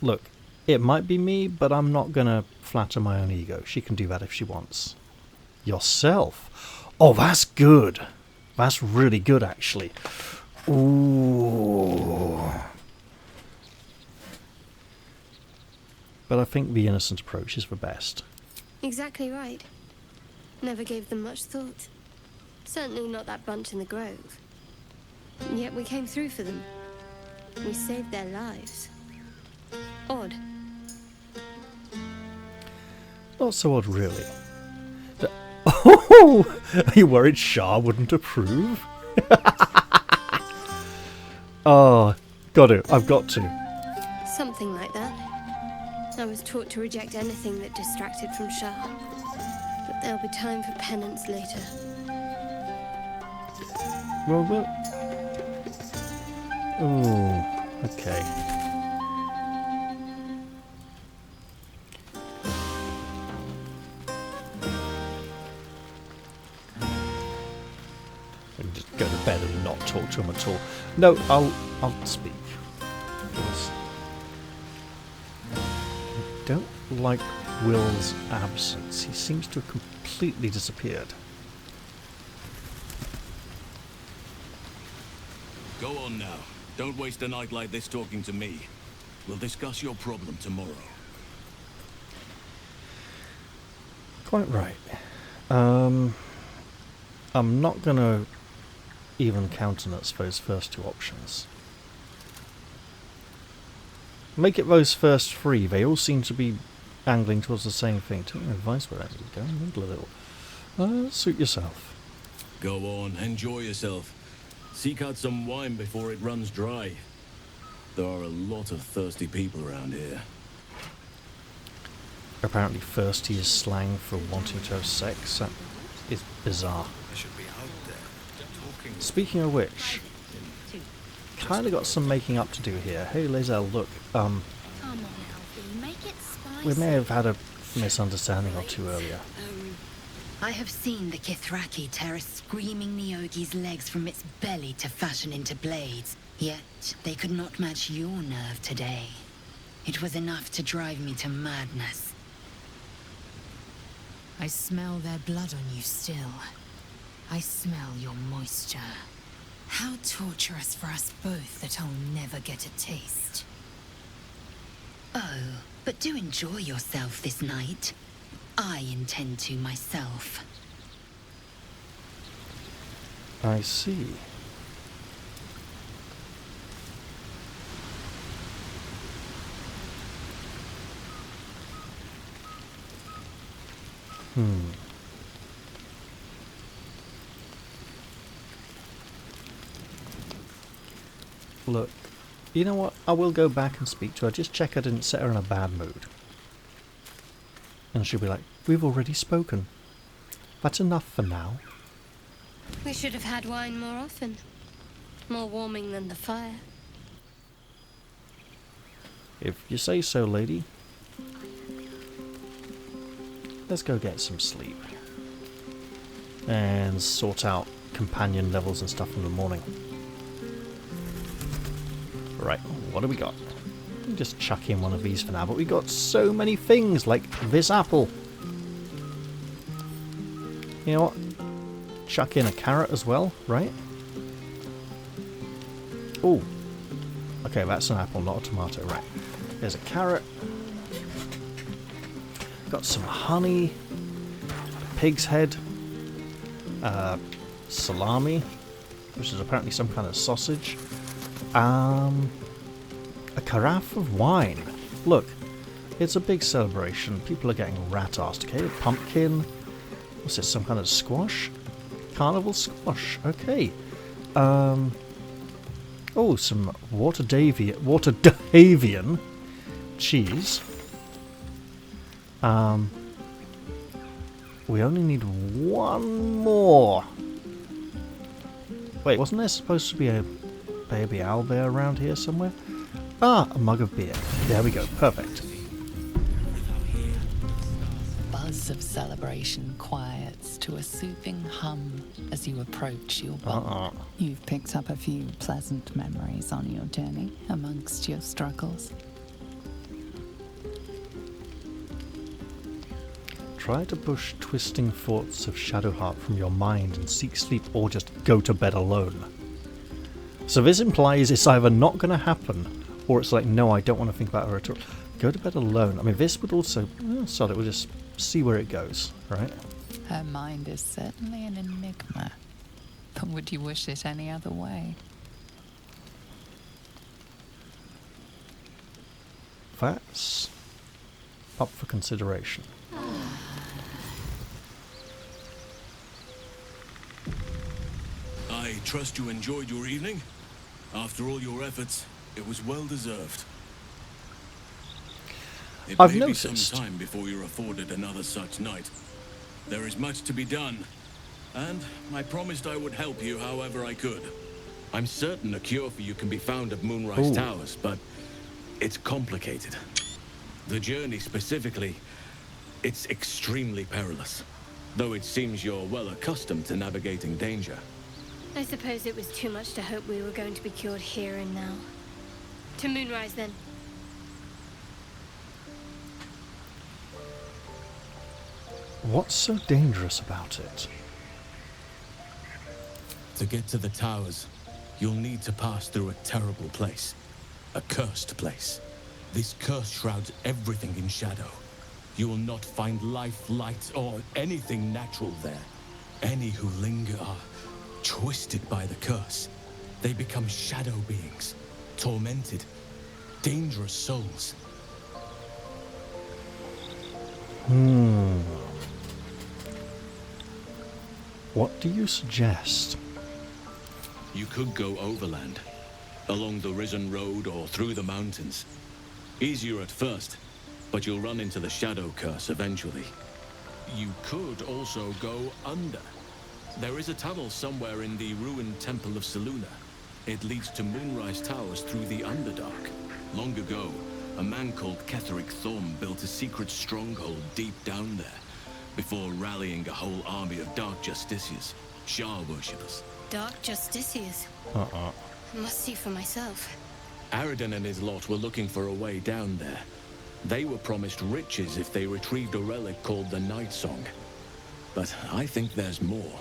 [SPEAKER 1] Look, it might be me, but I'm not gonna flatter my own ego. She can do that if she wants. Yourself? Oh, that's good. That's really good, actually. Ooh. But I think the innocent approach is the best.
[SPEAKER 21] Exactly right. Never gave them much thought. Certainly not that bunch in the grove. And yet we came through for them. We saved their lives. Odd.
[SPEAKER 1] Not so odd, really. Oh! Are you worried Shah wouldn't approve? Oh, got to. I've got to.
[SPEAKER 21] Something like that. I was taught to reject anything that distracted from Shah. But there'll be time for penance later.
[SPEAKER 1] Well. Oh, okay. Just go to bed and not talk to him at all. No, I'll speak. Because I don't like Wyll's absence. He seems to have completely disappeared.
[SPEAKER 3] Go on now. Don't waste a night like this talking to me. We'll discuss your problem tomorrow.
[SPEAKER 1] Quite right. I'm not going to even countenance those first two options. Make it those first three. They all seem to be angling towards the same thing. Take my advice where I go. Middle a little. Suit yourself.
[SPEAKER 3] Go on, enjoy yourself. Seek out some wine before it runs dry. There are a lot of thirsty people around here.
[SPEAKER 1] Apparently thirsty is slang for wanting to have sex. That is bizarre. Speaking of which, kind of got some making up to do here. Hey Lazel, look,
[SPEAKER 5] Come on, Alfie, make it spicy.
[SPEAKER 1] we may have had a misunderstanding or two earlier.
[SPEAKER 2] I have seen the Githyanki tear a screaming Neogi's legs from its belly to fashion into blades. Yet, they could not match your nerve today. It was enough to drive me to madness.
[SPEAKER 9] I smell their blood on you still. I smell your moisture. How torturous for us both that I'll never get a taste.
[SPEAKER 2] Oh, but do enjoy yourself this night. I intend to myself.
[SPEAKER 1] I see. Look, you know what? I will go back and speak to her. Just check I didn't set her in a bad mood. And she'll be like, we've already spoken. That's enough for now.
[SPEAKER 21] We should have had wine more often. More warming than the fire.
[SPEAKER 1] If you say so, lady. Let's go get some sleep. And sort out companion levels and stuff in the morning. Right, what do we got? Just chuck in one of these for now, but we got so many things, like this apple. You know what? Chuck in a carrot as well, right? Oh. Okay, that's an apple, not a tomato, right. There's a carrot. Got some honey. Pig's head. Salami, which is apparently some kind of sausage. A carafe of wine. Look, it's a big celebration. People are getting rat-assed, okay? Pumpkin. What's this, some kind of squash? Carnival squash, okay. Oh, some Waterdavian cheese. We only need one more. Wait, wasn't there supposed to be a baby owlbear around here somewhere? Ah, a mug of beer. There we go, perfect.
[SPEAKER 22] Buzz of celebration quiets to a soothing hum as you approach your bowl. You've picked up a few pleasant memories on your journey amongst your struggles.
[SPEAKER 1] Try to push twisting thoughts of Shadowheart from your mind and seek sleep, or just go to bed alone. So this implies it's either not going to happen, or it's like, no, I don't want to think about her at all. Go to bed alone. I mean, this would also... so that we'll just see where it goes, right?
[SPEAKER 22] Her mind is certainly an enigma. But would you wish it any other way?
[SPEAKER 1] That's up for consideration.
[SPEAKER 3] I trust you enjoyed your evening. After all your efforts, it was well deserved. It
[SPEAKER 1] I've
[SPEAKER 3] may
[SPEAKER 1] noticed.
[SPEAKER 3] be some time before you're afforded another such night. There is much to be done, and I promised I would help you however I could. I'm certain a cure for you can be found at Moonrise Towers, but it's complicated. The journey specifically, it's extremely perilous, though it seems you're well accustomed to navigating danger.
[SPEAKER 21] I suppose it was too much to hope we were going to be cured here and now. To Moonrise, then.
[SPEAKER 1] What's so dangerous about it?
[SPEAKER 3] To get to the towers, you'll need to pass through a terrible place. A cursed place. This curse shrouds everything in shadow. You will not find life, light, or anything natural there. Any who linger are twisted by the curse. They become shadow beings, tormented, dangerous souls.
[SPEAKER 1] What do you suggest?
[SPEAKER 3] You could go overland, along the Risen Road or through the mountains. Easier at first, but you'll run into the Shadow Curse eventually. You could also go under. There is a tunnel somewhere in the ruined Temple of Selûne. It leads to Moonrise Towers through the Underdark. Long ago, a man called Ketheric Thorm built a secret stronghold deep down there, before rallying a whole army of Dark Justiciars, Shah worshippers.
[SPEAKER 21] Dark Justiciars.
[SPEAKER 1] Uh-uh.
[SPEAKER 21] I must see for myself.
[SPEAKER 3] Aradin and his lot were looking for a way down there. They were promised riches if they retrieved a relic called the Night Song. But I think there's more.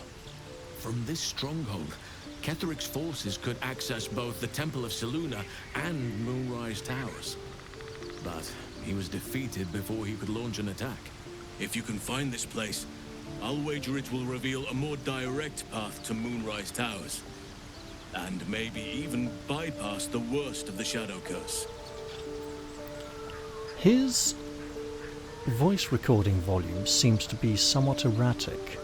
[SPEAKER 3] From this stronghold, Ketheric's forces could access both the Temple of Selûne and Moonrise Towers. But he was defeated before he could launch an attack. If you can find this place, I'll wager it will reveal a more direct path to Moonrise Towers. And maybe even bypass the worst of the Shadow Curse.
[SPEAKER 1] His voice recording volume seems to be somewhat erratic.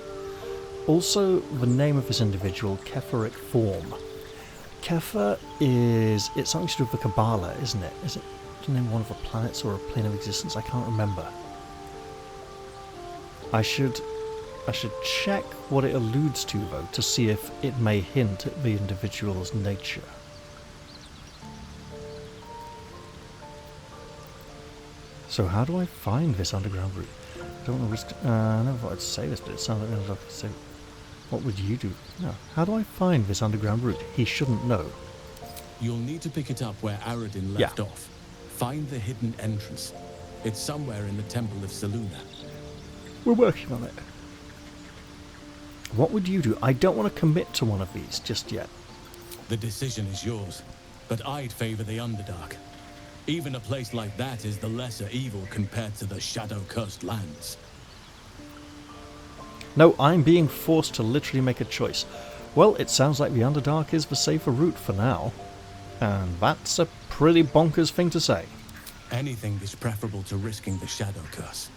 [SPEAKER 1] Also, the name of this individual, Ketheric Thorm. Kepha is... it's something to do with the Kabbalah, isn't it? Is it the name of one of the planets or a plane of existence? I can't remember. I should check what it alludes to, though, to see if it may hint at the individual's nature. So how do I find this underground route? I don't want to risk... I never thought I'd say this, but it sounded like I could say... What would you do? No. How do I find this underground route? He shouldn't know.
[SPEAKER 3] You'll need to pick it up where Aradin left off. Find the hidden entrance. It's somewhere in the Temple of Selûne.
[SPEAKER 1] We're working on it. What would you do? I don't want to commit to one of these just yet.
[SPEAKER 3] The decision is yours, but I'd favor the Underdark. Even a place like that is the lesser evil compared to the shadow-cursed lands.
[SPEAKER 1] No, I'm being forced to literally make a choice. Well, it sounds like the Underdark is the safer route for now. And that's a pretty bonkers thing to say.
[SPEAKER 3] Anything is preferable to risking the Shadow Curse.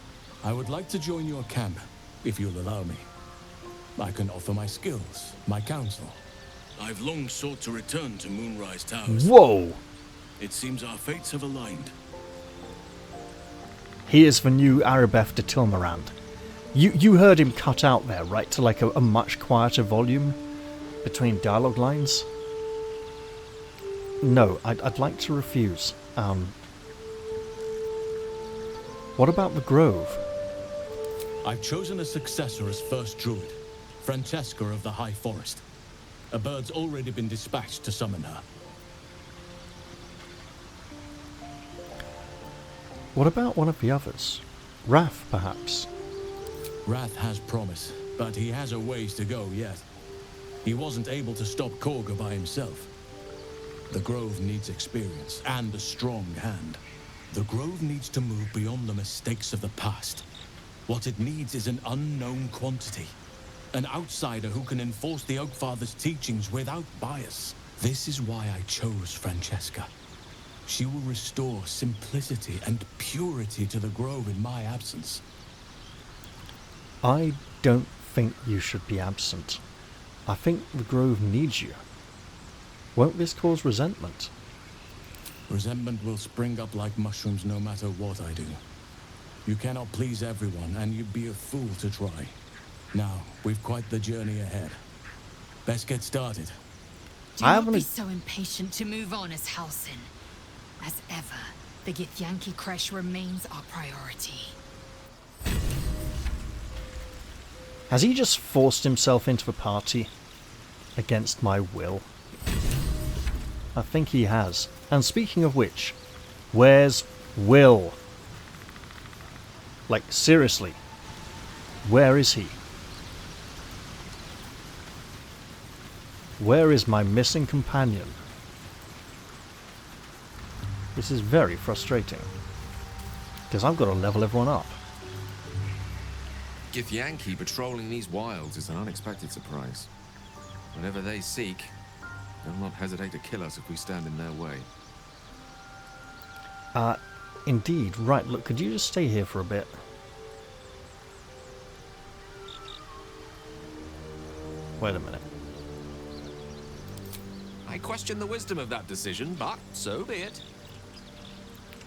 [SPEAKER 3] I would like to join your camp, if you'll allow me. I can offer my skills, my counsel. I've long sought to return to Moonrise Towers.
[SPEAKER 1] Whoa!
[SPEAKER 3] It seems our fates have aligned.
[SPEAKER 1] He is the new Arabeth de Tilmarand. You heard him cut out there, right, to like a much quieter volume between dialogue lines? No, I'd like to refuse. What about the Grove?
[SPEAKER 3] I've chosen a successor as first druid, Francesca of the High Forest. A bird's already been dispatched to summon her.
[SPEAKER 1] What about one of the others? Rath, perhaps?
[SPEAKER 3] Rath has promise, but he has a ways to go yet. He wasn't able to stop Korga by himself. The Grove needs experience and a strong hand. The Grove needs to move beyond the mistakes of the past. What it needs is an unknown quantity. An outsider who can enforce the Oakfather's teachings without bias. This is why I chose Francesca. She will restore simplicity and purity to the Grove in my absence.
[SPEAKER 1] I don't think you should be absent. I think the Grove needs you. Won't this cause resentment?
[SPEAKER 3] Resentment will spring up like mushrooms no matter what I do. You cannot please everyone, and you'd be a fool to try. Now, we've quite the journey ahead. Best get started.
[SPEAKER 2] Do not be so impatient to move on as Halsin. As ever, the Githyanki crash remains our priority.
[SPEAKER 1] Has he just forced himself into the party? Against my will? I think he has. And speaking of which, where's Wyll? Like, seriously. Where is he? Where is my missing companion? This is very frustrating. Because I've got to level everyone up.
[SPEAKER 18] Githyanki patrolling these wilds is an unexpected surprise. Whenever they seek, they'll not hesitate to kill us if we stand in their way.
[SPEAKER 1] Indeed. Right, look, could you just stay here for a bit? Wait a minute.
[SPEAKER 18] I question the wisdom of that decision, but so be it.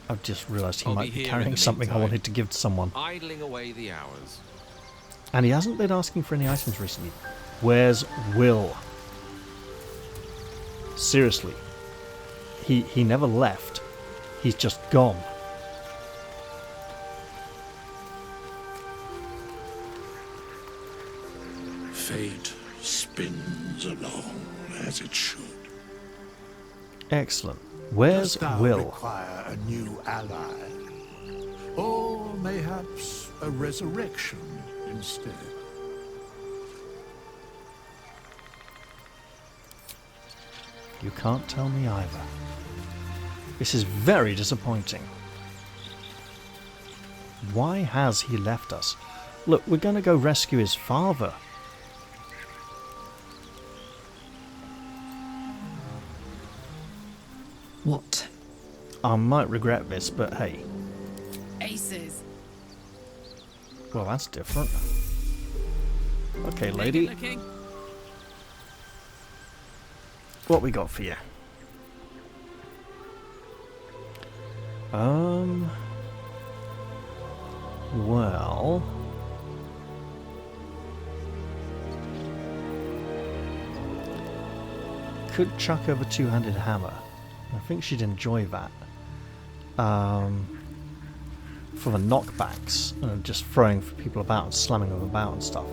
[SPEAKER 1] I've just realised he
[SPEAKER 18] I'll
[SPEAKER 1] might
[SPEAKER 18] be
[SPEAKER 1] be
[SPEAKER 18] here
[SPEAKER 1] carrying
[SPEAKER 18] in the
[SPEAKER 1] something I
[SPEAKER 18] meantime.
[SPEAKER 1] wanted to give to someone.
[SPEAKER 18] Idling away the hours.
[SPEAKER 1] And he hasn't been asking for any items recently. Where's Wyll? Seriously. He never left. He's just gone.
[SPEAKER 7] Fate spins along as it should.
[SPEAKER 1] Excellent. Where's
[SPEAKER 7] Dost thou
[SPEAKER 1] Wyll?
[SPEAKER 7] require a new ally? Or mayhaps a resurrection instead?
[SPEAKER 1] You can't tell me either. This is very disappointing. Why has he left us? Look, we're going to go rescue his father.
[SPEAKER 14] What?
[SPEAKER 1] I might regret this, but hey.
[SPEAKER 14] Aces.
[SPEAKER 1] Well, that's different. Okay, lady.
[SPEAKER 14] Looking.
[SPEAKER 1] What we got for you? Well... could chuck over two-handed hammer. I think she'd enjoy that. For the knockbacks, just throwing people about and slamming them about and stuff.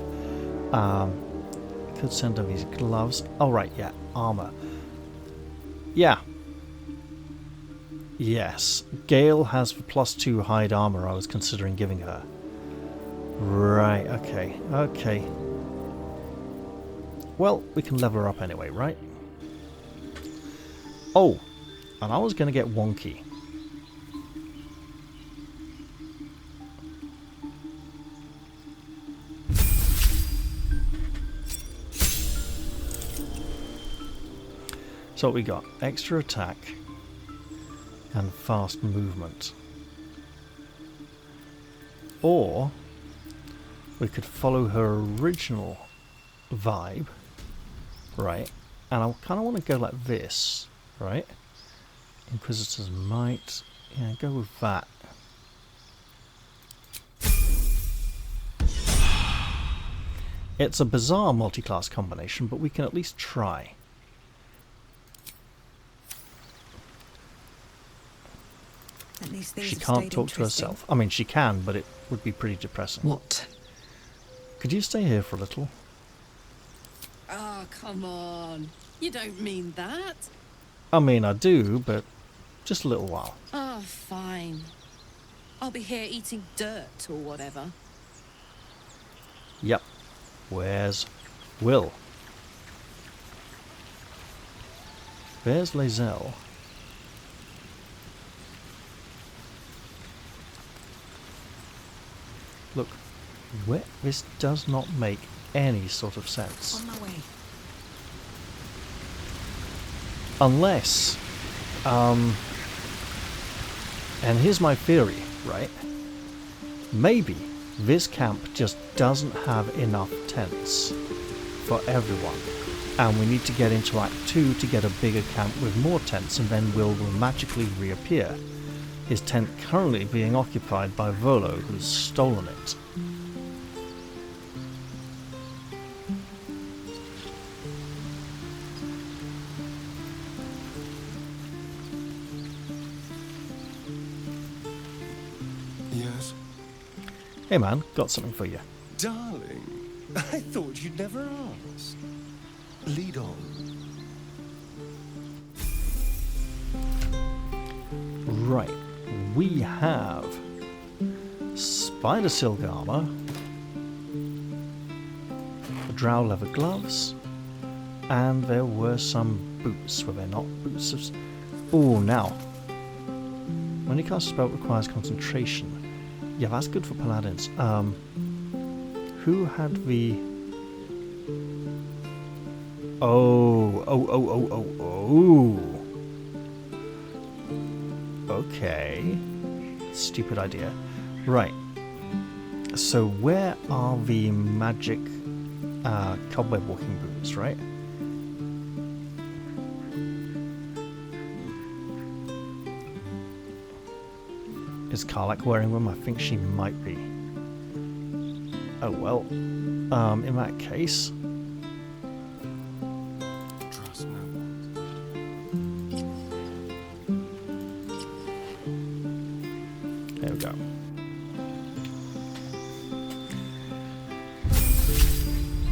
[SPEAKER 1] Could send over these gloves. Oh right, yeah, armor. Yeah. Yes, Gale has the +2 hide armor I was considering giving her. Right, okay, okay. Well, we can level her up anyway, right? Oh, and I was going to get wonky. So what we got? Extra attack and fast movement. Or we could follow her original vibe, right? And I kind of want to go like this, right? Inquisitor's Might. Yeah, go with that. It's a bizarre multi-class combination, but we can at least try.
[SPEAKER 9] At least things
[SPEAKER 1] She
[SPEAKER 9] have
[SPEAKER 1] can't
[SPEAKER 9] stayed
[SPEAKER 1] talk to
[SPEAKER 9] interesting.
[SPEAKER 1] herself. I mean, she can, but it would be pretty depressing.
[SPEAKER 14] What?
[SPEAKER 1] Could you stay here for a little?
[SPEAKER 14] Oh, come on. You don't mean that.
[SPEAKER 1] I mean, I do, but just a little while.
[SPEAKER 14] Oh, fine. I'll be here eating dirt or whatever.
[SPEAKER 1] Yep. Where's Wyll? There's Lae'zel. Look, this does not make any sort of sense.
[SPEAKER 9] On my way.
[SPEAKER 1] Unless, and here's my theory, right? Maybe this camp just doesn't have enough tents for everyone, and we need to get into Act 2 to get a bigger camp with more tents, and then Wyll will magically reappear. His tent currently being occupied by Volo, who's stolen it.
[SPEAKER 19] Yes?
[SPEAKER 1] Hey man, got something for you.
[SPEAKER 19] Darling, I thought you'd never ask. Lead on.
[SPEAKER 1] Right, we have spider silk armor, drow leather gloves, and there were some boots. Were there not boots of... Oh, now. When you cast a spell, it requires concentration. Yeah, that's good for paladins. Who had the... Oh. Okay. Stupid idea. Right. So where are the magic cobweb walking boots, right? Is Karlak wearing them? I think she might be. Oh well. In that case.
[SPEAKER 18] Trust no one.
[SPEAKER 1] There we go.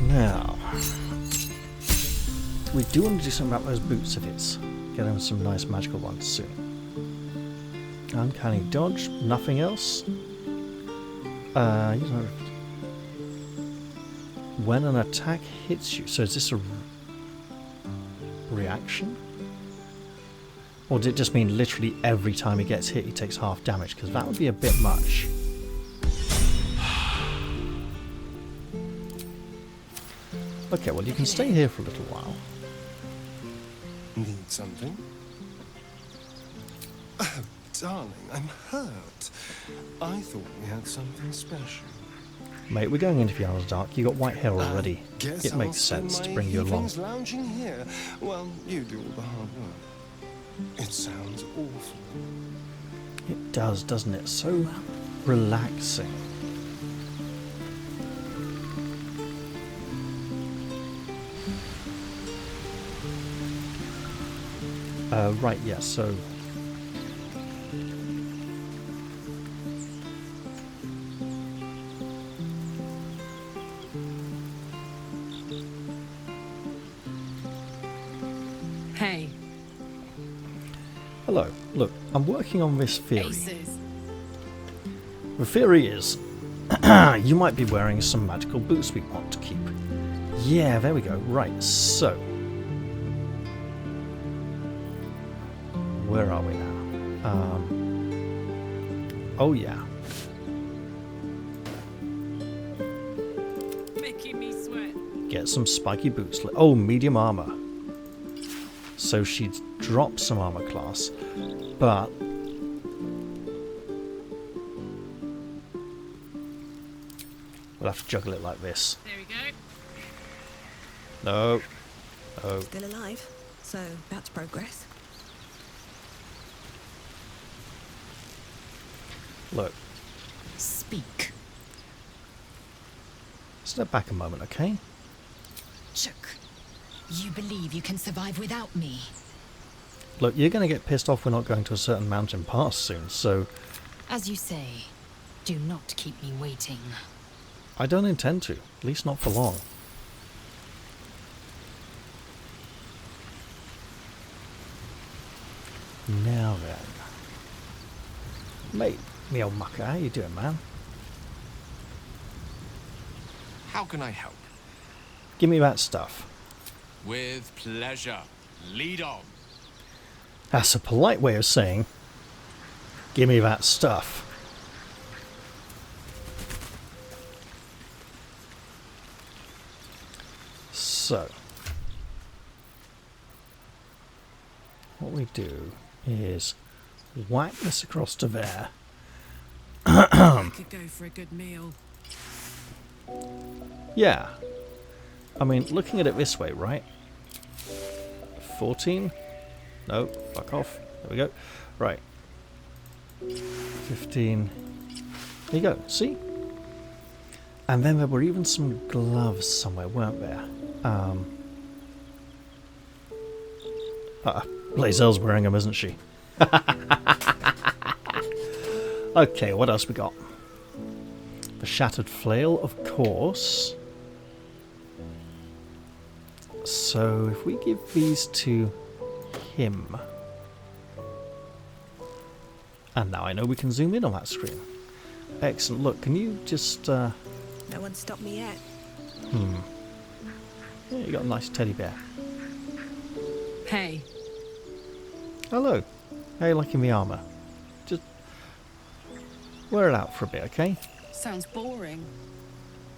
[SPEAKER 1] Now, we do want to do something about those boots if it's getting some nice magical ones soon. Uncanny dodge, nothing else. You know, when an attack hits you, so is this a reaction? Or did it just mean literally every time he gets hit he takes half damage? Because that would be a bit much. Okay, well you can stay here for a little while.
[SPEAKER 19] Need something? Oh, darling, I'm hurt. I thought we had something special.
[SPEAKER 1] Mate, we're going into the Dark. You got white hair already. It makes sense to bring you along.
[SPEAKER 19] Lounging here. Well, you do all the hard work. It sounds awful.
[SPEAKER 1] It does, doesn't it? So relaxing. Right, yes, yeah, so...
[SPEAKER 14] Hey.
[SPEAKER 1] Hello. Look, I'm working on this theory.
[SPEAKER 14] Aces.
[SPEAKER 1] The theory is, you might be wearing some magical boots we want to keep. Yeah, there we go. Right, so... Where are we now? Oh yeah.
[SPEAKER 14] Making me sweat.
[SPEAKER 1] Get some spiky boots. Oh, medium armor. So she'd drop some armor class, but we'll have to juggle it like this.
[SPEAKER 14] There we go.
[SPEAKER 1] No. No.
[SPEAKER 10] Still alive, so that's progress.
[SPEAKER 1] Look.
[SPEAKER 2] Speak.
[SPEAKER 1] Step back a moment, okay?
[SPEAKER 2] Chook. You believe you can survive without me?
[SPEAKER 1] Look, you're going to get pissed off we're not going to a certain mountain pass soon, so...
[SPEAKER 2] As you say, do not keep me waiting.
[SPEAKER 1] I don't intend to, at least not for long. Now then. Mate, me old mucker, how you doing, man?
[SPEAKER 18] How can I help?
[SPEAKER 1] Give me that stuff.
[SPEAKER 18] With pleasure. Lead on.
[SPEAKER 1] That's a polite way of saying, give me that stuff. So, what we do is whack this across to there.
[SPEAKER 14] I could go for a good meal.
[SPEAKER 1] Yeah. I mean, looking at it this way, right? 14? No, fuck off. There we go. Right. 15. There you go. See? And then there were even some gloves somewhere, weren't there? Blazelle's wearing them, isn't she? Okay, what else we got? The shattered flail, of course. So if we give these to him, and now I know we can zoom in on that screen. Excellent. Look, can you just
[SPEAKER 10] No one stopped me yet.
[SPEAKER 1] Yeah, you got a nice teddy bear.
[SPEAKER 14] Hey.
[SPEAKER 1] Hello. How you liking the armor? Just wear it out for a bit, okay?
[SPEAKER 14] Sounds boring.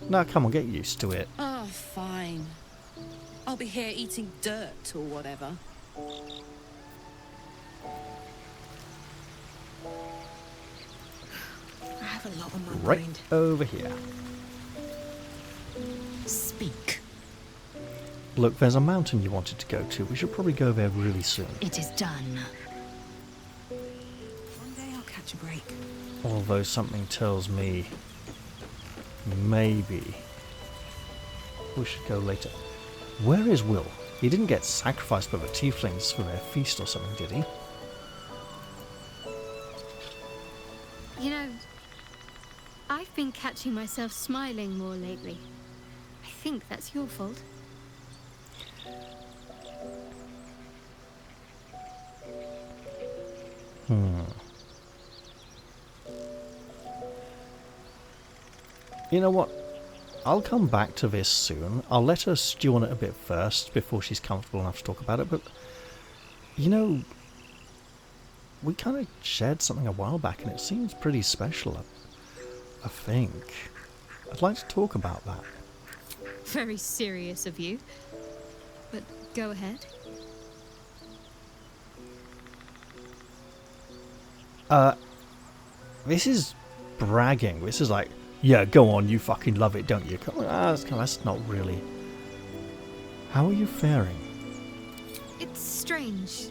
[SPEAKER 1] No, come on, get used to it.
[SPEAKER 14] Oh, fine. I'll be here eating dirt or whatever.
[SPEAKER 10] I have a lot on my
[SPEAKER 1] Right
[SPEAKER 10] mind.
[SPEAKER 1] over here.
[SPEAKER 2] Speak.
[SPEAKER 1] Look, there's a mountain you wanted to go to. We should probably go there really soon.
[SPEAKER 2] It is done.
[SPEAKER 10] One day I'll catch a break.
[SPEAKER 1] Although something tells me maybe we should go later. Where is Wyll? He didn't get sacrificed by the tieflings for their feast or something, did he?
[SPEAKER 21] You know, I've been catching myself smiling more lately. I think that's your fault.
[SPEAKER 1] You know what? I'll come back to this soon. I'll let her stew on it a bit first before she's comfortable enough to talk about it, but you know, we kind of shared something a while back and it seems pretty special, I think. I'd like to talk about that.
[SPEAKER 21] Very serious of you. But go ahead.
[SPEAKER 1] This is bragging. This is like, yeah, go on, you fucking love it, don't you? That's not really. How are you faring?
[SPEAKER 21] It's strange.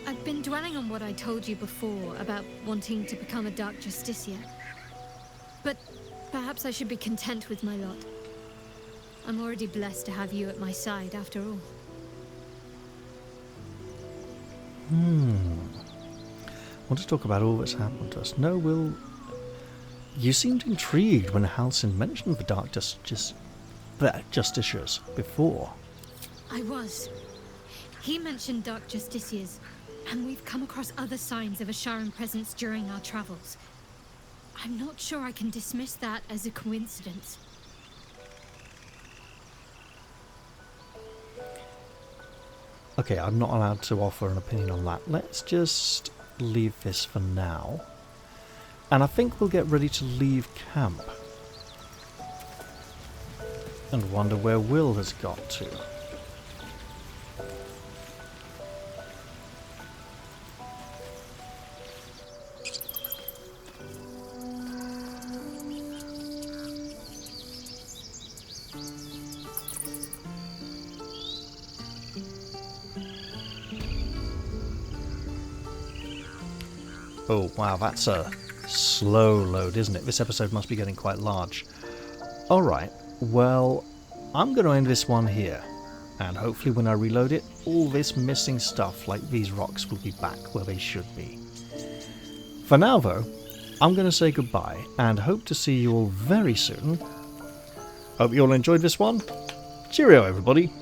[SPEAKER 21] I've been dwelling on what I told you before about wanting to become a Dark Justiciar. But perhaps I should be content with my lot. I'm already blessed to have you at my side, after all.
[SPEAKER 1] I want to talk about all that's happened to us. No, Wyll, you seemed intrigued when Halsin mentioned the Dark Justiciars before.
[SPEAKER 21] I was. He mentioned Dark Justiciars, and we've come across other signs of a Sharan presence during our travels. I'm not sure I can dismiss that as a coincidence.
[SPEAKER 1] Okay, I'm not allowed to offer an opinion on that. Let's just leave this for now. And I think we'll get ready to leave camp. And wonder where Wyll has got to. Oh wow, that's a slow load, isn't it? This episode must be getting quite large. Alright, well, I'm going to end this one here. And hopefully when I reload it, all this missing stuff like these rocks will be back where they should be. For now though, I'm going to say goodbye and hope to see you all very soon. Hope you all enjoyed this one. Cheerio everybody.